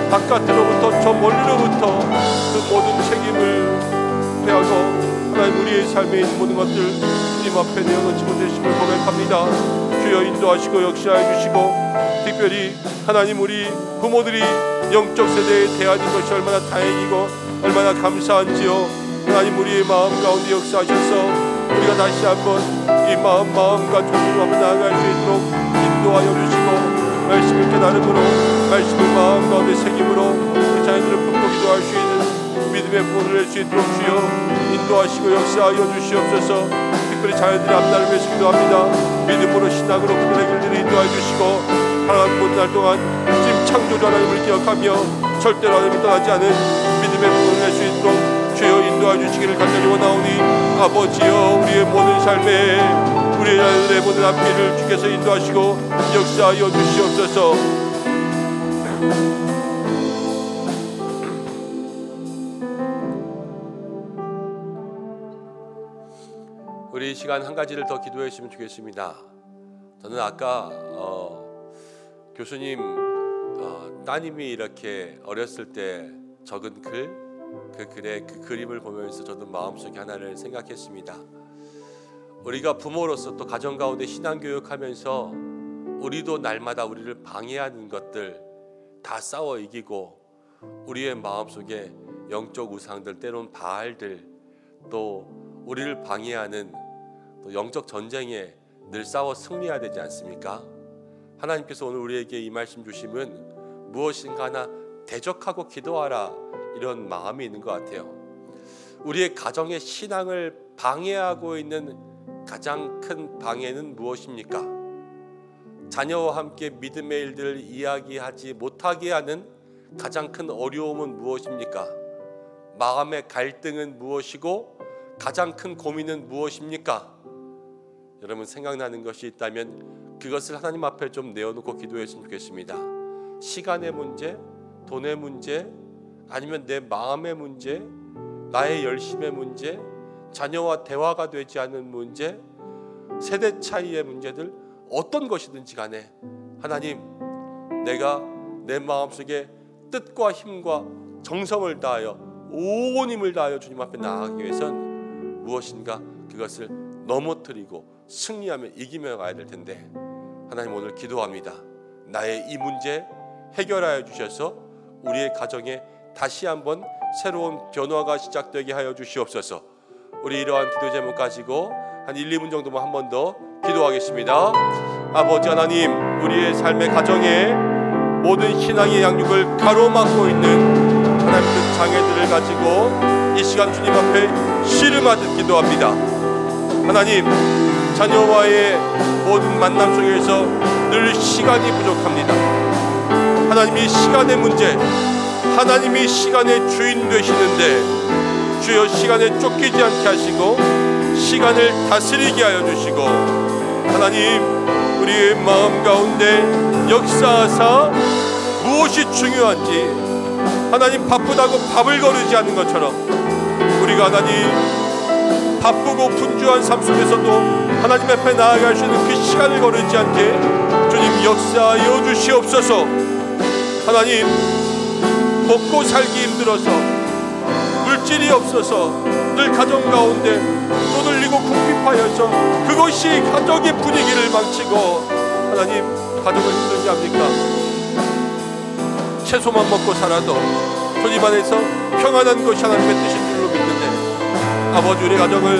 바깥으로부터 저 멀리로부터 그 모든 책임을 빼앗고 하나님 우리의 삶에 있는 모든 것들 주님 앞에 내어놓지 못하심을 고백합니다. 주여 인도하시고 역사해 주시고 특별히 하나님 우리 부모들이 영적 세대의 대안인 것이 얼마나 다행이고 얼마나 감사한지요. 하나님 우리의 마음 가운데 역사하셔서 우리가 다시 한번 이 마음과 조심으로 한번 나아갈 수 있도록 인도하여 주시고 말씀을 깨달음으로 말씀을 마음 가운데 새김으로 우리 자녀들을 품고 기도할 수 있는 믿음의 부모를 낼 수 있도록 주여 인도하시고 역사하여 주시옵소서. 특별히 자녀들의 앞날을 위해서 기도합니다. 믿음으로 신앙으로 그들의 길들을 인도하여 주시고 하나님 모든 날 동안 지금 창조주 하나님을 기억하며 절대로 하나님을 떠나지 않은 믿음의 부분을 낼 수 있도록 주여 인도하여 주시기를 간절히 원하오니 아버지여 우리의 모든 삶에 우리의 자녀들의 모든 앞길을 주께서 인도하시고 역사하여 주시옵소서. 우리 이 시간 한 가지를 더 기도해 주시면 좋겠습니다. 저는 아까 교수님 따님이 이렇게 어렸을 때 적은 그 글의 그 그림을 보면서 저도 마음속에 하나를 생각했습니다. 우리가 부모로서 또 가정 가운데 신앙교육하면서 우리도 날마다 우리를 방해하는 것들 다 싸워 이기고 우리의 마음속에 영적 우상들 때로는 바알들 또 우리를 방해하는 또 영적 전쟁에 늘 싸워 승리해야 되지 않습니까? 하나님께서 오늘 우리에게 이 말씀 주심은 무엇인가 하나 대적하고 기도하라 이런 마음이 있는 것 같아요. 우리의 가정의 신앙을 방해하고 있는 가장 큰 방해는 무엇입니까? 자녀와 함께 믿음의 일들을 이야기하지 못하게 하는 가장 큰 어려움은 무엇입니까? 마음의 갈등은 무엇이고 가장 큰 고민은 무엇입니까? 여러분 생각나는 것이 있다면 그것을 하나님 앞에 좀 내어놓고 기도했으면 좋겠습니다. 시간의 문제, 돈의 문제, 아니면 내 마음의 문제, 나의 열심의 문제, 자녀와 대화가 되지 않는 문제, 세대 차이의 문제들 어떤 것이든지 간에 하나님 내가 내 마음속에 뜻과 힘과 정성을 다하여 온 힘을 다하여 주님 앞에 나아가기 위해선 무엇인가 그것을 넘어뜨리고 승리하며 이기며 가야 될 텐데 하나님 오늘 기도합니다. 나의 이 문제 해결하여 주셔서 우리의 가정에 다시 한번 새로운 변화가 시작되게 하여 주시옵소서. 우리 이러한 기도 제목 가지고 한 1, 2분 정도만 한 번 더 기도하겠습니다. 아버지 하나님 우리의 삶의 가정에 모든 신앙의 양육을 가로막고 있는 하나님 그 장애들을 가지고 이 시간 주님 앞에 씨름하듯 기도합니다. 하나님 자녀와의 모든 만남 속에서 늘 시간이 부족합니다. 하나님이 시간의 문제 하나님이 시간의 주인 되시는데 주여 시간에 쫓기지 않게 하시고 시간을 다스리게 하여 주시고 하나님 우리의 마음 가운데 역사하사 무엇이 중요한지 하나님 바쁘다고 밥을 거르지 않는 것처럼 우리가 하나님 바쁘고 분주한 삶 속에서도 하나님 앞에 나아갈 수 있는 그 시간을 거르지 않게 주님 역사하여 주시옵소서. 하나님 먹고 살기 힘들어서 물질이 없어서 늘 가정 가운데 떠들리고 궁핍하여서 그것이 가정의 분위기를 망치고 하나님 가정을 힘들게 합니까? 채소만 먹고 살아도 주님 안에서 평안한 것이 하나님의 뜻인 줄로 믿는데 아버지 우리 가정을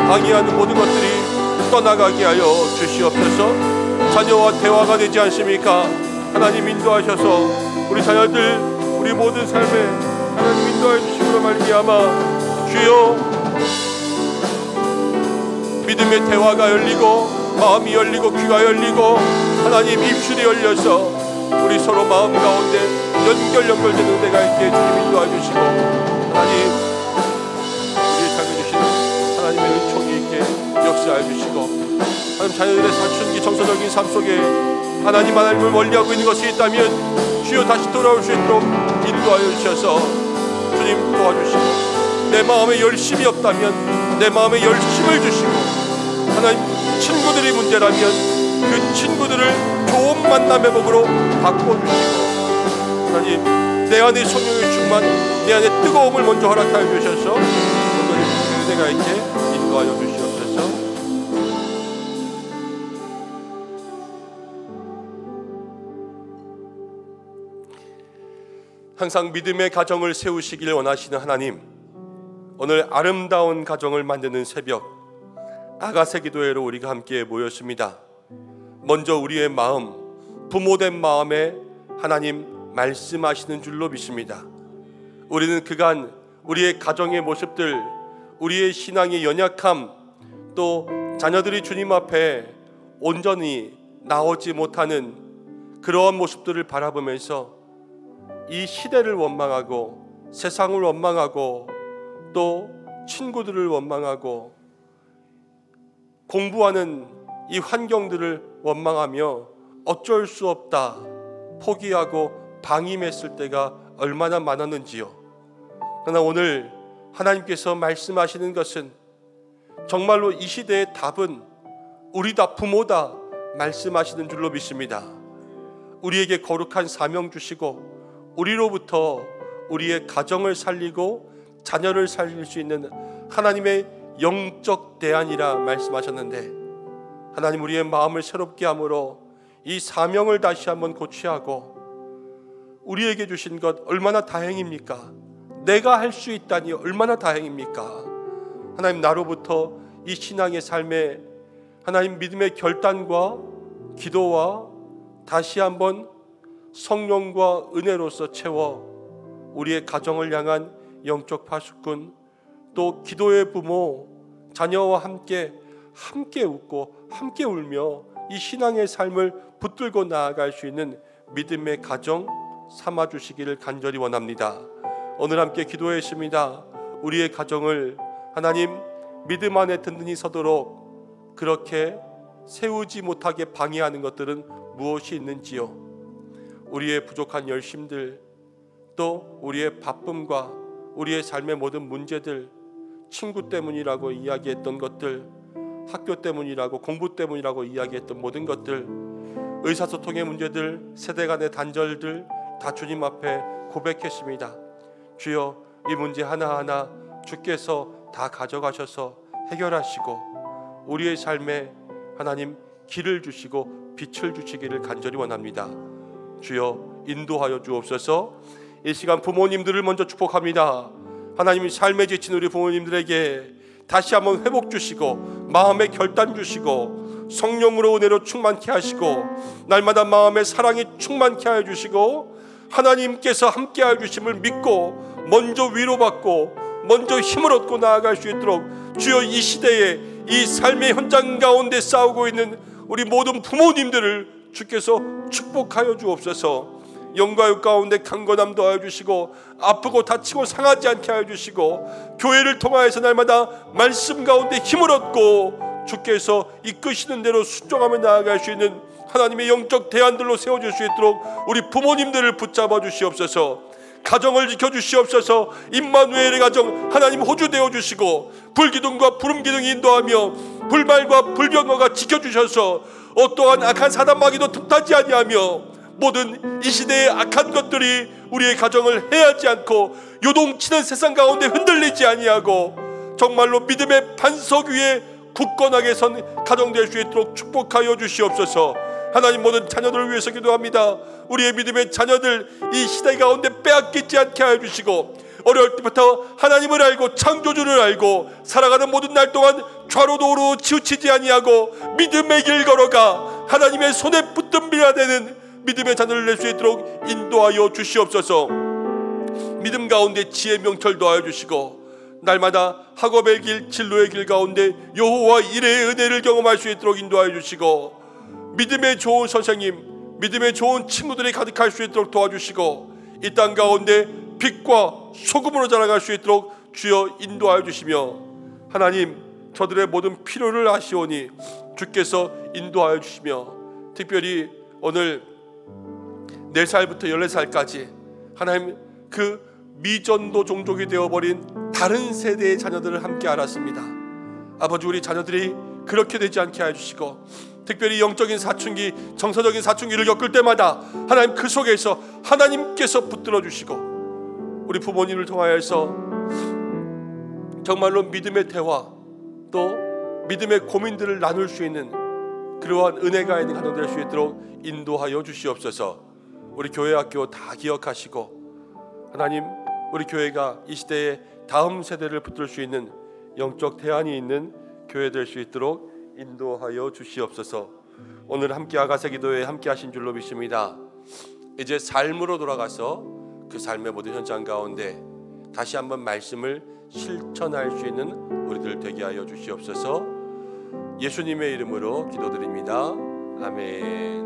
방해하는 모든 것들이 떠나가게 하여 주시옵소서. 자녀와 대화가 되지 않습니까? 하나님 인도하셔서 우리 자녀들 우리 모든 삶에 하나님 인도해 주심으로 말미암아 주여 믿음의 대화가 열리고 마음이 열리고 귀가 열리고 하나님 입술이 열려서 우리 서로 마음 가운데 연결되는 데가 있게 주님 인도해 주시고 하나님 우리의 삶에 주시는 하나님의 은총이 있게 역사해 주시고 하나님 자녀들의 사춘기 정서적인 삶 속에 하나님을 멀리하고 있는 것이 있다면 주여 다시 돌아올 수 있도록 인도하여 주셔서 주님 도와주시고 내 마음에 열심이 없다면 내 마음에 열심을 주시고 하나님 친구들이 문제라면 그 친구들을 좋은 만남의 복으로 바꿔주시고 하나님 내 안에 성령의 충만 내 안에 뜨거움을 먼저 허락하여 주셔서 오늘 내가 있게 인도하여 주시옵소서. 항상 믿음의 가정을 세우시길 원하시는 하나님 오늘 아름다운 가정을 만드는 새벽 아가새 기도회로 우리가 함께 모였습니다. 먼저 우리의 마음 부모된 마음에 하나님 말씀하시는 줄로 믿습니다. 우리는 그간 우리의 가정의 모습들 우리의 신앙의 연약함 또 자녀들이 주님 앞에 온전히 나오지 못하는 그러한 모습들을 바라보면서 이 시대를 원망하고 세상을 원망하고 또 친구들을 원망하고 공부하는 이 환경들을 원망하며 어쩔 수 없다 포기하고 방임했을 때가 얼마나 많았는지요. 그러나 오늘 하나님께서 말씀하시는 것은 정말로 이 시대의 답은 우리다, 부모다 말씀하시는 줄로 믿습니다. 우리에게 거룩한 사명 주시고 우리로부터 우리의 가정을 살리고 자녀를 살릴 수 있는 하나님의 영적 대안이라 말씀하셨는데, 하나님 우리의 마음을 새롭게 함으로 이 사명을 다시 한번 고취하고 우리에게 주신 것 얼마나 다행입니까? 내가 할 수 있다니 얼마나 다행입니까? 하나님, 나로부터 이 신앙의 삶에 하나님 믿음의 결단과 기도와 다시 한번 성령과 은혜로서 채워 우리의 가정을 향한 영적 파수꾼, 또 기도의 부모, 자녀와 함께 웃고 함께 울며 이 신앙의 삶을 붙들고 나아갈 수 있는 믿음의 가정 삼아주시기를 간절히 원합니다. 오늘 함께 기도했습니다. 우리의 가정을 하나님 믿음 안에 든든히 서도록 그렇게 세우지 못하게 방해하는 것들은 무엇이 있는지요? 우리의 부족한 열심들, 또 우리의 바쁨과 우리의 삶의 모든 문제들, 친구 때문이라고 이야기했던 것들, 학교 때문이라고, 공부 때문이라고 이야기했던 모든 것들, 의사소통의 문제들, 세대 간의 단절들 다 주님 앞에 고백했습니다. 주여, 이 문제 하나하나 주께서 다 가져가셔서 해결하시고 우리의 삶에 하나님 길을 주시고 빛을 주시기를 간절히 원합니다. 주여, 인도하여 주옵소서. 이 시간 부모님들을 먼저 축복합니다. 하나님, 삶에 지친 우리 부모님들에게 다시 한번 회복 주시고 마음의 결단 주시고 성령으로 은혜로 충만케 하시고 날마다 마음의 사랑이 충만케 하여 주시고 하나님께서 함께하여 주심을 믿고 먼저 위로받고 먼저 힘을 얻고 나아갈 수 있도록 주여, 이 시대에 이 삶의 현장 가운데 싸우고 있는 우리 모든 부모님들을 주께서 축복하여 주옵소서. 영과 육 가운데 강건함 더하여 주시고 아프고 다치고 상하지 않게 하여 주시고 교회를 통하여서 날마다 말씀 가운데 힘을 얻고 주께서 이끄시는 대로 순종하며 나아갈 수 있는 하나님의 영적 대안들로 세워줄 수 있도록 우리 부모님들을 붙잡아 주시옵소서. 가정을 지켜주시옵소서. 임마누엘의 가정 하나님 호주되어 주시고 불기둥과 부름기둥이 인도하며 불말과 불병거가 지켜주셔서 어떠한 악한 사단마귀도 틈타지 아니하며 모든 이 시대의 악한 것들이 우리의 가정을 해하지 않고 요동치는 세상 가운데 흔들리지 아니하고 정말로 믿음의 반석 위에 굳건하게 선 가정 될 수 있도록 축복하여 주시옵소서. 하나님, 모든 자녀들을 위해서 기도합니다. 우리의 믿음의 자녀들 이 시대 가운데 빼앗기지 않게 하여 주시고 어려울 때부터 하나님을 알고 창조주를 알고 살아가는 모든 날 동안 좌로도 우로 치우치지 아니하고 믿음의 길 걸어가 하나님의 손에 붙든 비가 되는 믿음의 자녀를 낼 수 있도록 인도하여 주시옵소서. 믿음 가운데 지혜 명철 더하여 주시고 날마다 학업의 길, 진로의 길 가운데 여호와 이레의 은혜를 경험할 수 있도록 인도하여 주시고 믿음의 좋은 선생님, 믿음의 좋은 친구들이 가득할 수 있도록 도와주시고 이 땅 가운데 빛과 소금으로 자라갈 수 있도록 주여 인도하여 주시며 하나님, 저들의 모든 필요를 아시오니 주께서 인도하여 주시며 특별히 오늘 4살부터 14살까지 하나님 그 미전도 종족이 되어버린 다른 세대의 자녀들을 함께 알았습니다. 아버지, 우리 자녀들이 그렇게 되지 않게 해주시고 특별히 영적인 사춘기, 정서적인 사춘기를 겪을 때마다 하나님 그 속에서 하나님께서 붙들어 주시고 우리 부모님을 통하여서 정말로 믿음의 대화 또 믿음의 고민들을 나눌 수 있는 그러한 은혜가 있는 가정 될 수 있도록 인도하여 주시옵소서. 우리 교회 학교 다 기억하시고 하나님, 우리 교회가 이 시대에 다음 세대를 붙들 수 있는 영적 대안이 있는 교회 될 수 있도록 인도하여 주시옵소서. 오늘 함께 아가새 기도에 함께 하신 줄로 믿습니다. 이제 삶으로 돌아가서 그 삶의 모든 현장 가운데 다시 한번 말씀을 실천할 수 있는 우리들 되게 하여 주시옵소서. 예수님의 이름으로 기도드립니다. 아멘.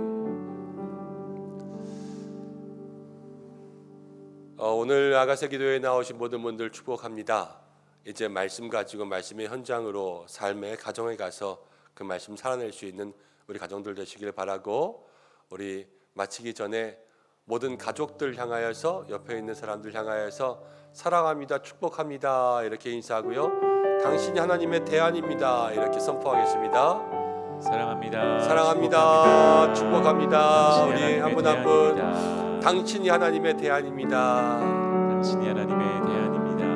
오늘 아가새 기도에 나오신 모든 분들 축복합니다. 이제 말씀 가지고 말씀의 현장으로 삶의 가정에 가서 그 말씀 살아낼 수 있는 우리 가정들 되시길 바라고, 우리 마치기 전에 모든 가족들 향하여서, 옆에 있는 사람들 향하여서 사랑합니다, 축복합니다 이렇게 인사하고요. 당신이 하나님의 대안입니다 이렇게 선포하겠습니다. 사랑합니다. 사랑합니다. 축복합니다. 우리 한 분 한 분, 대안입니다. 당신이 하나님의 대안입니다. 당신이 하나님의 대안입니다.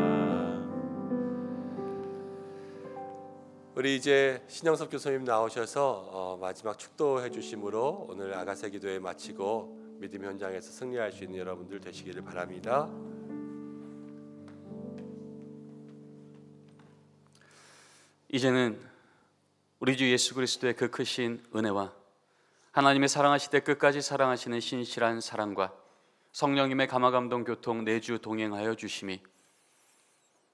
우리 이제 신영섭 교수님 나오셔서 마지막 축도해 주심으로 오늘 아가새 기도회 마치고 믿음 현장에서 승리할 수 있는 여러분들 되시기를 바랍니다. 이제는 우리 주 예수 그리스도의 그 크신 은혜와 하나님의 사랑하시되 끝까지 사랑하시는 신실한 사랑과 성령님의 감화감동 교통 내주 동행하여 주심이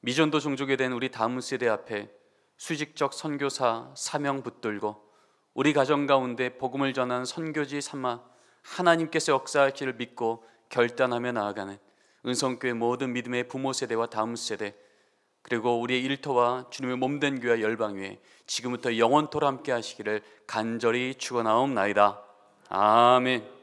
미전도 종족에 된 우리 다음 세대 앞에 수직적 선교사 사명 붙들고 우리 가정 가운데 복음을 전하는 선교지 삼아 하나님께서 역사하실지를 믿고 결단하며 나아가는 은성교회 모든 믿음의 부모 세대와 다음 세대, 그리고 우리의 일터와 주님의 몸된 교회 열방위에 지금부터 영원토록 함께 하시기를 간절히 축원하옵나이다. 아멘.